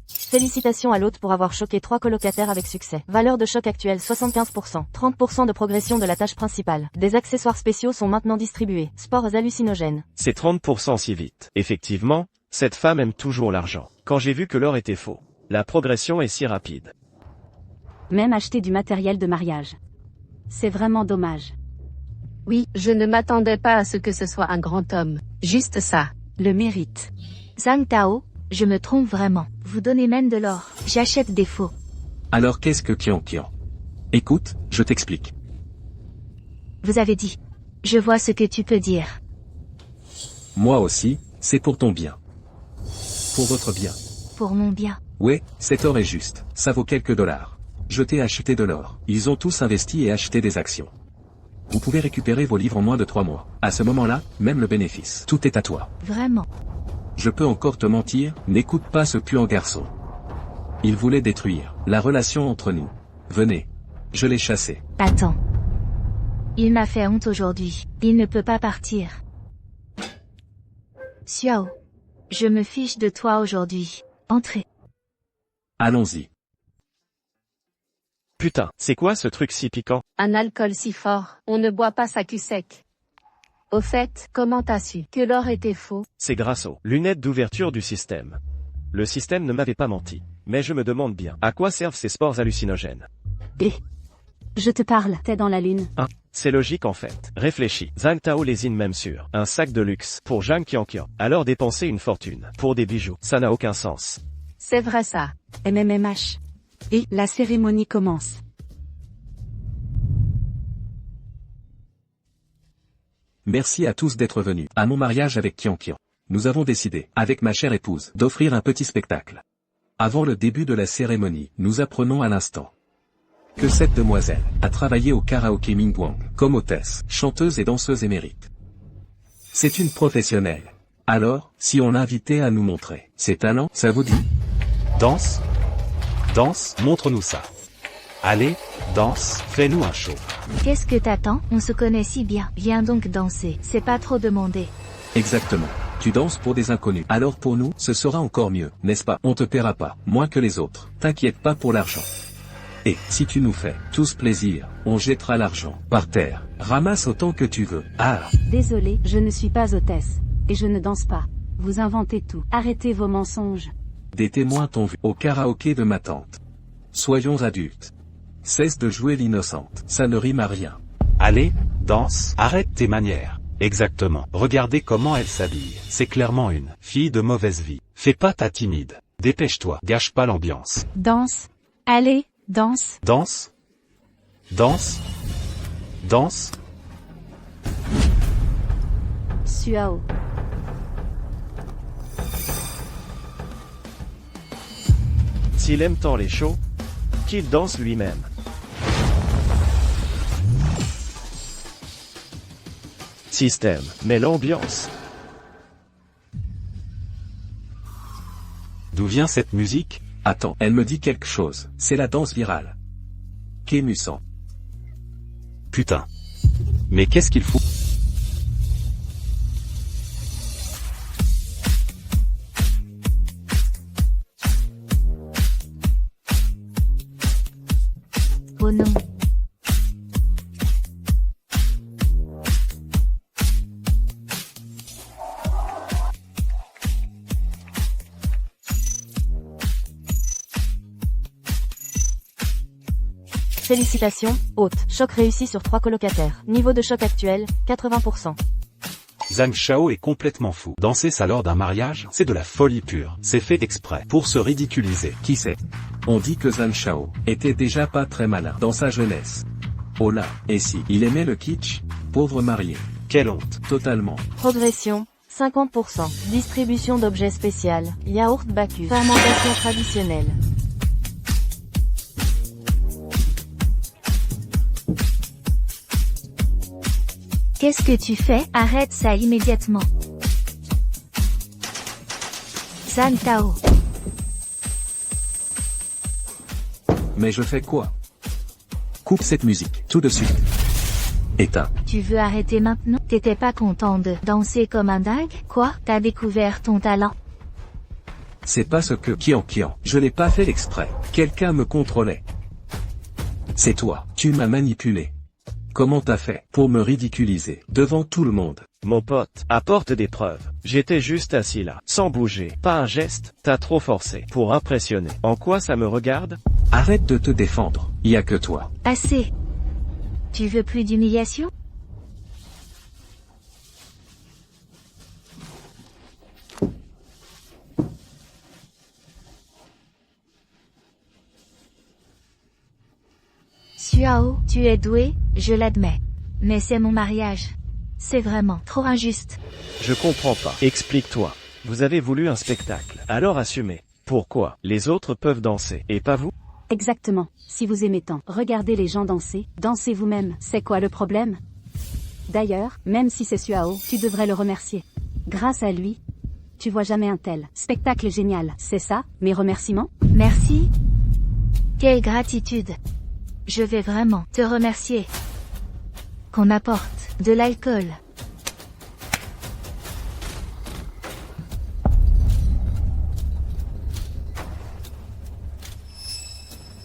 Félicitations à l'hôte pour avoir choqué 3 colocataires avec succès. Valeur de choc actuelle 75%. 30% de progression de la tâche principale. Des accessoires spéciaux sont maintenant distribués. Spores hallucinogènes. C'est 30% si vite. Effectivement, cette femme aime toujours l'argent. Quand j'ai vu que l'or était faux, la progression est si rapide. Même acheter du matériel de mariage. C'est vraiment dommage. Oui, je ne m'attendais pas à ce que ce soit un grand homme. Juste ça. Le mérite. Zhang Tao, je me trompe vraiment. Vous donnez même de l'or. J'achète des faux. Alors qu'est-ce que Qian Qian? Écoute, je t'explique. Vous avez dit. Je vois ce que tu peux dire. Moi aussi, c'est pour ton bien. Pour votre bien. Pour mon bien. Ouais, cet or est juste. Ça vaut quelques dollars. Je t'ai acheté de l'or. Ils ont tous investi et acheté des actions. Vous pouvez récupérer vos livres en moins de 3 mois. À ce moment-là, même le bénéfice. Tout est à toi. Vraiment. Je peux encore te mentir, n'écoute pas ce puant garçon. Il voulait détruire la relation entre nous. Venez. Je l'ai chassé. Attends. Il m'a fait honte aujourd'hui. Il ne peut pas partir. Xiao. Je me fiche de toi aujourd'hui. Entrez. Allons-y. Putain, c'est quoi ce truc si piquant? Un alcool si fort, on ne boit pas ça cul sec. Au fait, comment t'as su que l'or était faux? C'est grâce aux lunettes d'ouverture du système. Le système ne m'avait pas menti. Mais je me demande bien, à quoi servent ces spores hallucinogènes? Je te parle, t'es dans la lune. C'est logique en fait. Réfléchis. Zhang Tao lésine même sur un sac de luxe pour Zhang Qianqian. Alors dépenser une fortune pour des bijoux, ça n'a aucun sens. C'est vrai ça. MMMH. Et la cérémonie commence. Merci à tous d'être venus à mon mariage avec Qian Qian. Nous avons décidé, avec ma chère épouse, d'offrir un petit spectacle. Avant le début de la cérémonie, nous apprenons à l'instant que cette demoiselle a travaillé au karaoké Mingguang comme hôtesse, chanteuse et danseuse émérite. C'est une professionnelle. Alors, si on l'invitait à nous montrer ses talents, ça vous dit? Danse? Danse, montre-nous ça. Allez, danse, fais-nous un show. Qu'est-ce que t'attends? On se connaît si bien. Viens donc danser. C'est pas trop demandé. Exactement. Tu danses pour des inconnus. Alors pour nous, ce sera encore mieux, n'est-ce pas? On te paiera pas, moins que les autres. T'inquiète pas pour l'argent. Et, si tu nous fais tous plaisir, on jettera l'argent par terre. Ramasse autant que tu veux. Ah! Désolé, je ne suis pas hôtesse. Et je ne danse pas. Vous inventez tout. Arrêtez vos mensonges. Des témoins t'ont vu au karaoké de ma tante. Soyons adultes. Cesse de jouer l'innocente. Ça ne rime à rien. Allez, danse, arrête tes manières. Exactement. Regardez comment elle s'habille. C'est clairement une fille de mauvaise vie. Fais pas ta timide. Dépêche-toi, gâche pas l'ambiance. Danse. Allez, danse. Danse. Danse. Danse. Xiao. S'il aime tant les shows, qu'il danse lui-même. Système, mais l'ambiance. D'où vient cette musique? Attends, elle me dit quelque chose. C'est la danse virale. Kémusan. Putain. Mais qu'est-ce qu'il fout? Oh non. Félicitations, hôte. Choc réussi sur 3 colocataires. Niveau de choc actuel, 80%. Zhang Shao est complètement fou. Danser ça lors d'un mariage, c'est de la folie pure. C'est fait exprès, pour se ridiculiser. Qui sait? On dit que Zhang Shao était déjà pas très malin dans sa jeunesse. Oh là, et si il aimait le kitsch? Pauvre marié. Quelle honte. Totalement. Progression, 50%. Distribution d'objets spéciaux. Yaourt Bacchus. Fermentation traditionnelle. Qu'est-ce que tu fais? Arrête ça immédiatement. Zhang Tao. Mais je fais quoi? Coupe cette musique, tout de suite. Éteins. Tu veux arrêter maintenant? T'étais pas content de danser comme un dingue? Quoi? T'as découvert ton talent? C'est pas ce que Kian. Je n'ai pas fait exprès. Quelqu'un me contrôlait. C'est toi. Tu m'as manipulé. Comment t'as fait pour me ridiculiser devant tout le monde? Mon pote, apporte des preuves. J'étais juste assis là, sans bouger. Pas un geste, t'as trop forcé. Pour impressionner. En quoi ça me regarde? Arrête de te défendre. Y a que toi. Assez. Tu veux plus d'humiliation? Xuao, tu es doué, je l'admets. Mais c'est mon mariage. C'est vraiment trop injuste. Je comprends pas. Explique-toi. Vous avez voulu un spectacle. Alors assumez. Pourquoi? Les autres peuvent danser, et pas vous? Exactement. Si vous aimez tant, regardez les gens danser, dansez vous-même. C'est quoi le problème? D'ailleurs, même si c'est Xuao, tu devrais le remercier. Grâce à lui, tu vois jamais un tel spectacle génial. C'est ça, mes remerciements? Merci. Quelle gratitude. Je vais vraiment te remercier. Qu'on apporte de l'alcool.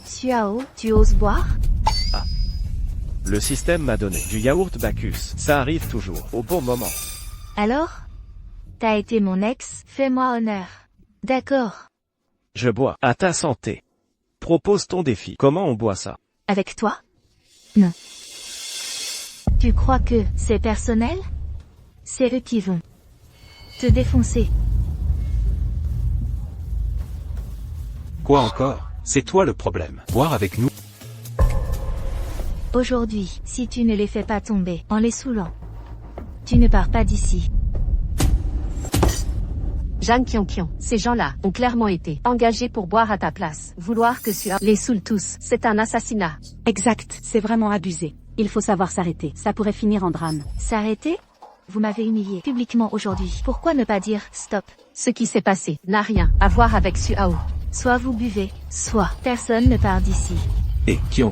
Xuao, tu oses boire? Le système m'a donné du yaourt Bacchus. Ça arrive toujours, au bon moment. Alors? T'as été mon ex, fais-moi honneur. D'accord. Je bois. À ta santé. Propose ton défi. Comment on boit ça? Avec toi? Non. Tu crois que c'est personnel? C'est eux qui vont te défoncer. Quoi encore? C'est toi le problème. Boire avec nous. Aujourd'hui, si tu ne les fais pas tomber en les saoulant, tu ne pars pas d'ici. Zhang Qian, ces gens-là ont clairement été engagés pour boire à ta place. Vouloir que Xuao les saoule tous, c'est un assassinat. Exact, c'est vraiment abusé. Il faut savoir s'arrêter, ça pourrait finir en drame. S'arrêter? Vous m'avez humilié publiquement aujourd'hui. Pourquoi ne pas dire stop? Ce qui s'est passé n'a rien à voir avec Xuao. Soit vous buvez, soit personne ne part d'ici. Et Kian,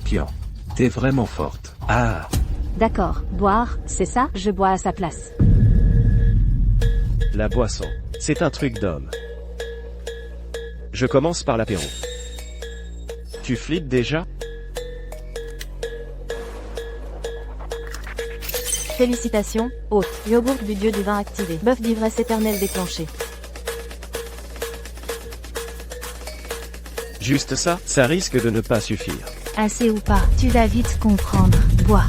t'es vraiment forte. Ah. D'accord, boire, c'est ça, je bois à sa place. La boisson. C'est un truc d'homme. Je commence par l'apéro. Tu flippes déjà? Félicitations, hôte. Yogourt du dieu du vin activé. Bœuf d'ivresse éternelle déclenché. Juste ça, ça risque de ne pas suffire. Assez ou pas, tu vas vite comprendre. Bois.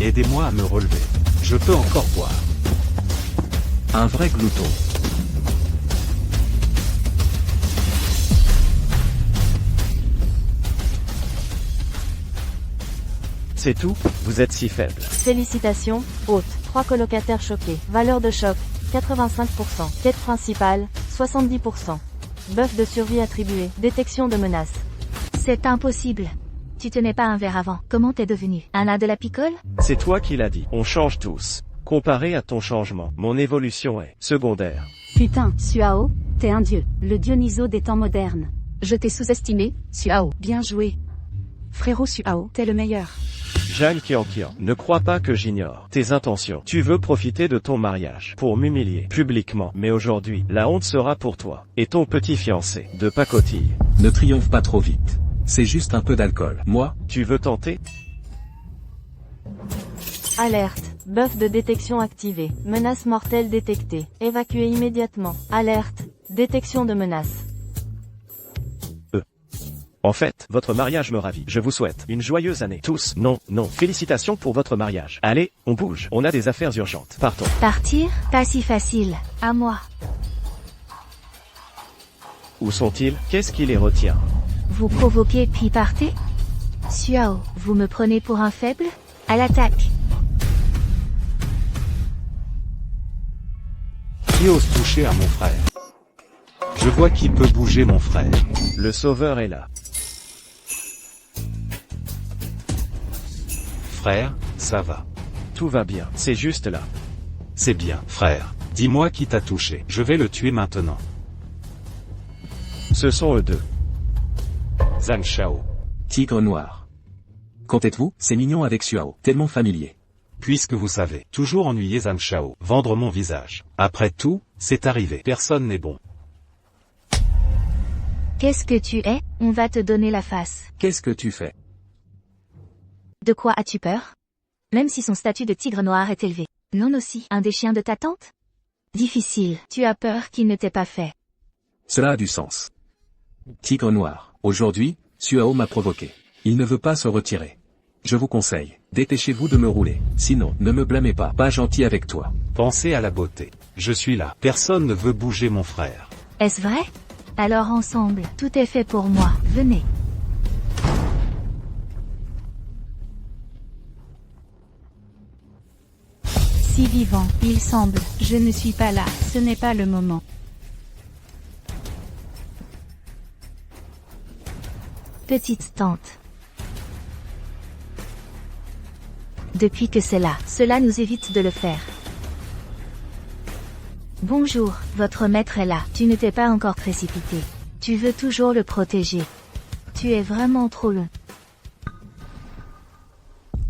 Aidez-moi à me relever. Je peux encore boire. Un vrai glouton. C'est tout? Vous êtes si faible. Félicitations, hôte. 3 colocataires choqués. Valeur de choc, 85%. Quête principale, 70%. Bœuf de survie attribué. Détection de menaces. C'est impossible. Tu tenais pas un verre avant. Comment t'es devenu un nain de la picole? C'est toi qui l'as dit. On change tous. Comparé à ton changement, mon évolution est secondaire. Putain, Xuao, t'es un dieu. Le Dionyso des temps modernes. Je t'ai sous-estimé, Xuao. Bien joué. Frérot Suao, t'es le meilleur. Jeanne Qianqian, ne crois pas que j'ignore tes intentions. Tu veux profiter de ton mariage pour m'humilier publiquement. Mais aujourd'hui, la honte sera pour toi et ton petit fiancé de pacotille. Ne triomphe pas trop vite. C'est juste un peu d'alcool. Moi, Tu veux tenter? Alerte. Buff de détection activé. Menace mortelle détectée. Évacuez immédiatement. Alerte. Détection de menace. En fait, votre mariage me ravit. Je vous souhaite une joyeuse année. Tous, non, non. Félicitations pour votre mariage. Allez, on bouge. On a des affaires urgentes. Partons. Partir? Pas si facile. À moi. Où sont-ils? Qu'est-ce qui les retient? Vous provoquez puis partez? Suao, vous me prenez pour un faible? À l'attaque. Qui ose toucher à mon frère? Je vois qui peut bouger mon frère. Le sauveur est là. Frère, ça va. Tout va bien. C'est juste là. C'est bien, frère. Dis-moi qui t'a touché. Je vais le tuer maintenant. Ce sont eux deux. Zhang Shao. tigre noir. Quand êtes-vous? C'est mignon avec Suao. Tellement familier. Puisque vous savez, toujours ennuyer Zhang Shao, vendre mon visage. Après tout, c'est arrivé. Personne n'est bon. Qu'est-ce que tu es? On va te donner la face. Qu'est-ce que tu fais? De quoi as-tu peur? Même si son statut de tigre noir est élevé. Non aussi. Un des chiens de ta tante? Difficile. Tu as peur qu'il ne t'ait pas fait. Cela a du sens. Tigre noir. Aujourd'hui, Suao m'a provoqué. Il ne veut pas se retirer. Je vous conseille, dépêchez-vous de me rouler. Sinon, ne me blâmez pas. Pas gentil avec toi. Pensez à la beauté. Je suis là. Personne ne veut bouger mon frère. Est-ce vrai? Alors ensemble, tout est fait pour moi. Venez. Si vivant, il semble, je ne suis pas là, ce n'est pas le moment. Petite tante. Depuis que c'est là, cela nous évite de le faire. Bonjour, votre maître est là. Tu ne t'es pas encore précipité. Tu veux toujours le protéger. Tu es vraiment trop long.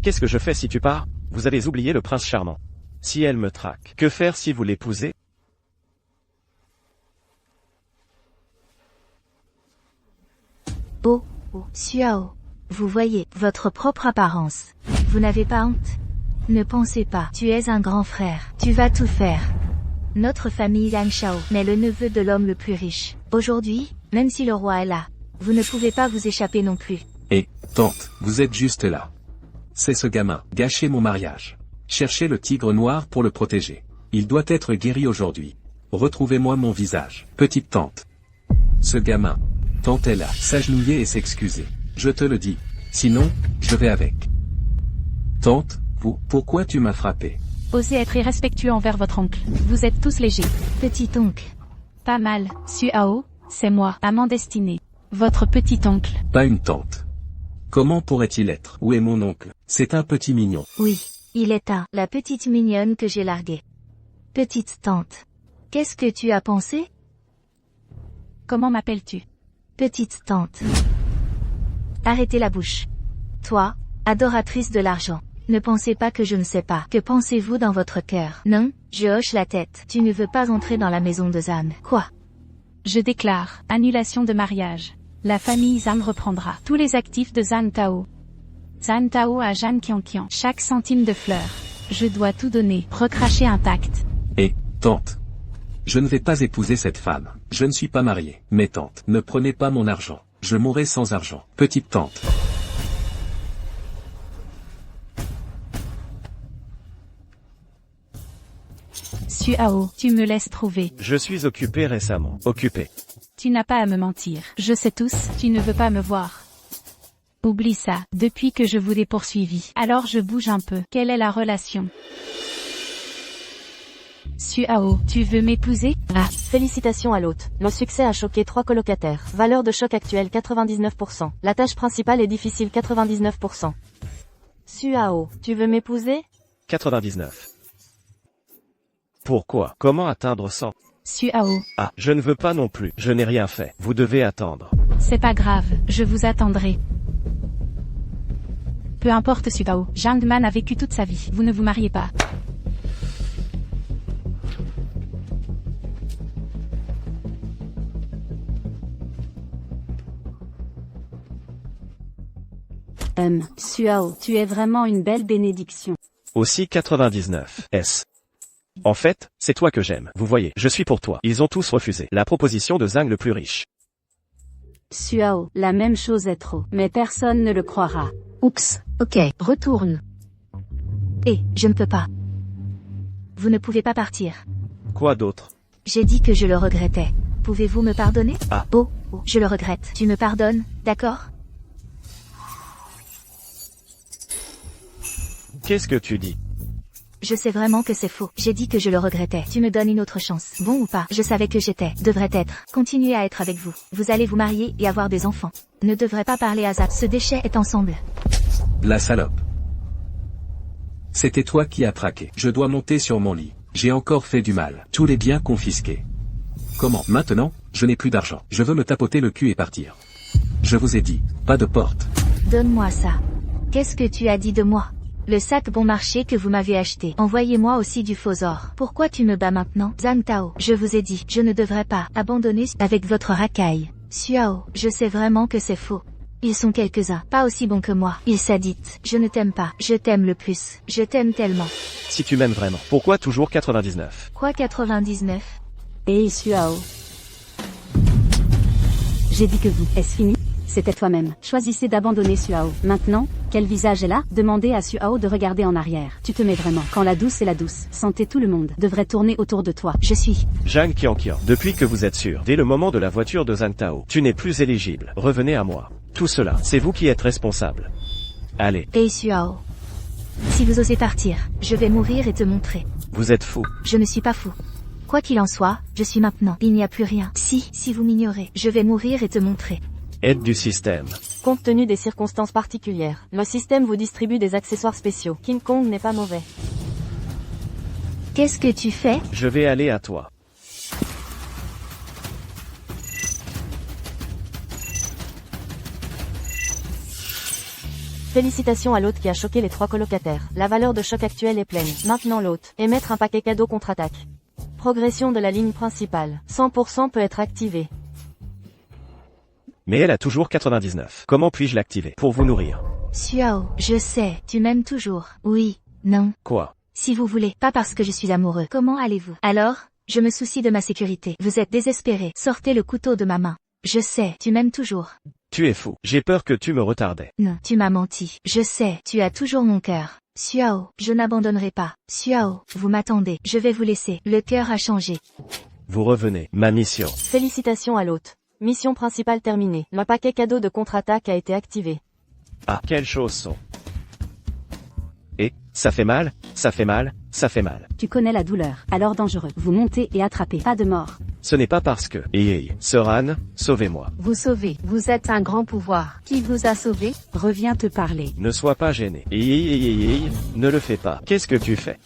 Qu'est-ce que je fais si tu pars? Vous avez oublié le prince charmant. Si elle me traque, que faire si vous l'épousez? Oh, Suao. Vous voyez, votre propre apparence. Vous n'avez pas honte? Ne pensez pas, tu es un grand frère. Tu vas tout faire. Notre famille Yang Shao est le neveu de l'homme le plus riche. Aujourd'hui, même si le roi est là, vous ne pouvez pas vous échapper non plus. Et, tante, vous êtes juste là. C'est ce gamin. Gâchez mon mariage. Cherchez le tigre noir pour le protéger. Il doit être guéri aujourd'hui. Retrouvez-moi mon visage. Petite tante. Ce gamin. Tante est là. S'agenouiller et s'excuser. Je te le dis. Sinon, je vais avec. Tante, vous, pourquoi tu m'as frappé? Osez être irrespectueux envers votre oncle. Vous êtes tous légers. Petit oncle. Pas mal, Suao, c'est moi, amant destiné. Votre petit oncle. Pas une tante. Comment pourrait-il être? Où est mon oncle? C'est un petit mignon. Oui, il est la petite mignonne que j'ai larguée. Petite tante. Qu'est-ce que tu as pensé? Comment m'appelles-tu? Petite tante. Arrêtez la bouche. Toi, adoratrice de l'argent. Ne pensez pas que je ne sais pas. Que pensez-vous dans votre cœur? Non, je hoche la tête. Tu ne veux pas entrer dans la maison de Zan. Quoi? Je déclare, annulation de mariage. La famille Zan reprendra tous les actifs de Zan Tao. Zan Tao à Jeanne Qianqian. Chaque centime de fleur. Je dois tout donner, recracher intact. Et, tante. Je ne vais pas épouser cette femme. Je ne suis pas marié. Mais tante, ne prenez pas mon argent. Je mourrai sans argent. Petite tante. Suao, tu me laisses trouver. Je suis occupé récemment. Occupé. Tu n'as pas à me mentir. Je sais tous, tu ne veux pas me voir. Oublie ça, depuis que je vous ai poursuivi. Alors je bouge un peu. Quelle est la relation? Suao, tu veux m'épouser? Ah, félicitations à l'hôte. Le succès a choqué 3 colocataires. Valeur de choc actuelle 99%. La tâche principale est difficile 99%. Suao, tu veux m'épouser? 99. Pourquoi? Comment atteindre 100? Suao, Ah, je ne veux pas non plus. Je n'ai rien fait. Vous devez attendre. c'est pas grave, je vous attendrai. Peu importe Suao, Jangman a vécu toute sa vie. Vous ne vous mariez pas. Suao, tu es vraiment une belle bénédiction. Aussi 99. S. En fait, c'est toi que j'aime. Vous voyez, je suis pour toi. Ils ont tous refusé la proposition de Zhang le plus riche. Suao, la même chose est trop, mais personne ne le croira. Oups, ok, retourne. Je ne peux pas. Vous ne pouvez pas partir. Quoi d'autre? J'ai dit que je le regrettais. Pouvez-vous me pardonner? Ah. Oh, je le regrette. Tu me pardonnes, d'accord? Qu'est-ce que tu dis? Je sais vraiment que c'est faux. J'ai dit que je le regrettais. Tu me donnes une autre chance. Bon ou pas? Je savais que devrais être. Continuez à être avec vous. Vous allez vous marier et avoir des enfants. Ne devrait pas parler à Zap. Ce déchet est ensemble. La salope. C'était toi qui as traqué. Je dois monter sur mon lit. J'ai encore fait du mal. Tous les biens confisqués. Comment? Maintenant, je n'ai plus d'argent. Je veux me tapoter le cul et partir. Je vous ai dit, pas de porte. Donne-moi ça. Qu'est-ce que tu as dit de moi? Le sac bon marché que vous m'avez acheté. Envoyez-moi aussi du faux or. Pourquoi tu me bats maintenant? Zhang Tao, je vous ai dit, je ne devrais pas abandonner avec votre racaille. Suao, je sais vraiment que c'est faux. Ils sont quelques-uns, pas aussi bons que moi. Ils s'aditent. Je ne t'aime pas. Je t'aime le plus. Je t'aime tellement. Si tu m'aimes vraiment, pourquoi toujours 99? Quoi 99? Suao. J'ai dit que vous, est-ce fini? C'était toi-même. Choisissez d'abandonner Suao. Maintenant, quel visage est là? Demandez à Suao de regarder en arrière. Tu te mets vraiment. Quand la douce est la douce, santé tout le monde devrait tourner autour de toi. Je suis. Zhang Qianqian, depuis que vous êtes sûr, dès le moment de la voiture de Zhang Tao, tu n'es plus éligible. Revenez à moi. Tout cela, c'est vous qui êtes responsable. Allez. Suao. Si vous osez partir, je vais mourir et te montrer. Vous êtes fou. Je ne suis pas fou. Quoi qu'il en soit, je suis maintenant. Il n'y a plus rien. Si vous m'ignorez, je vais mourir et te montrer. Aide du système. Compte tenu des circonstances particulières, le système vous distribue des accessoires spéciaux. King Kong n'est pas mauvais. Qu'est-ce que tu fais? Je vais aller à toi. Félicitations à l'hôte qui a choqué les 3 colocataires. La valeur de choc actuelle est pleine. Maintenant l'hôte. Émettre un paquet cadeau contre-attaque. Progression de la ligne principale. 100% peut être activé. Mais elle a toujours 99. Comment puis-je l'activer pour vous nourrir? Suao, je sais, tu m'aimes toujours. Oui, non. Quoi? Si vous voulez, pas parce que je suis amoureux. Comment allez-vous? Alors, je me soucie de ma sécurité. Vous êtes désespéré. Sortez le couteau de ma main. Je sais, tu m'aimes toujours. Tu es fou. J'ai peur que tu me retardais. Non, tu m'as menti. Je sais, tu as toujours mon cœur. Suao, je n'abandonnerai pas. Suao, vous m'attendez. Je vais vous laisser. Le cœur a changé. Vous revenez. Ma mission. Félicitations à l'hôte. Mission principale terminée. Le paquet cadeau de contre-attaque a été activé. Ah, quelles choses sont. Et, ça fait mal, ça fait mal, ça fait mal. Tu connais la douleur. Alors dangereux. Vous montez et attrapez. Pas de mort. Ce n'est pas parce que... Sœur Anne, sauvez-moi. Vous sauvez. Vous êtes un grand pouvoir. Qui vous a sauvé? Reviens te parler. Ne sois pas gêné. Ne le fais pas. Qu'est-ce que tu fais?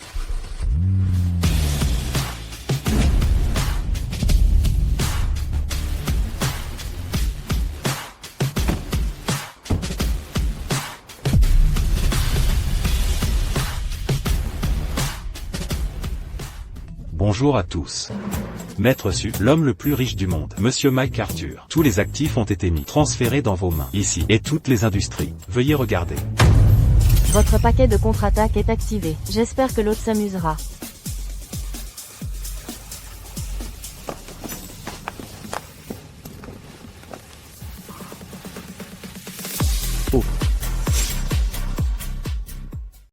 Bonjour à tous. Maître Su, l'homme le plus riche du monde, Monsieur Mike Arthur. Tous les actifs ont été transférés dans vos mains, ici, et toutes les industries. Veuillez regarder. Votre paquet de contre-attaque est activé. J'espère que l'hôte s'amusera.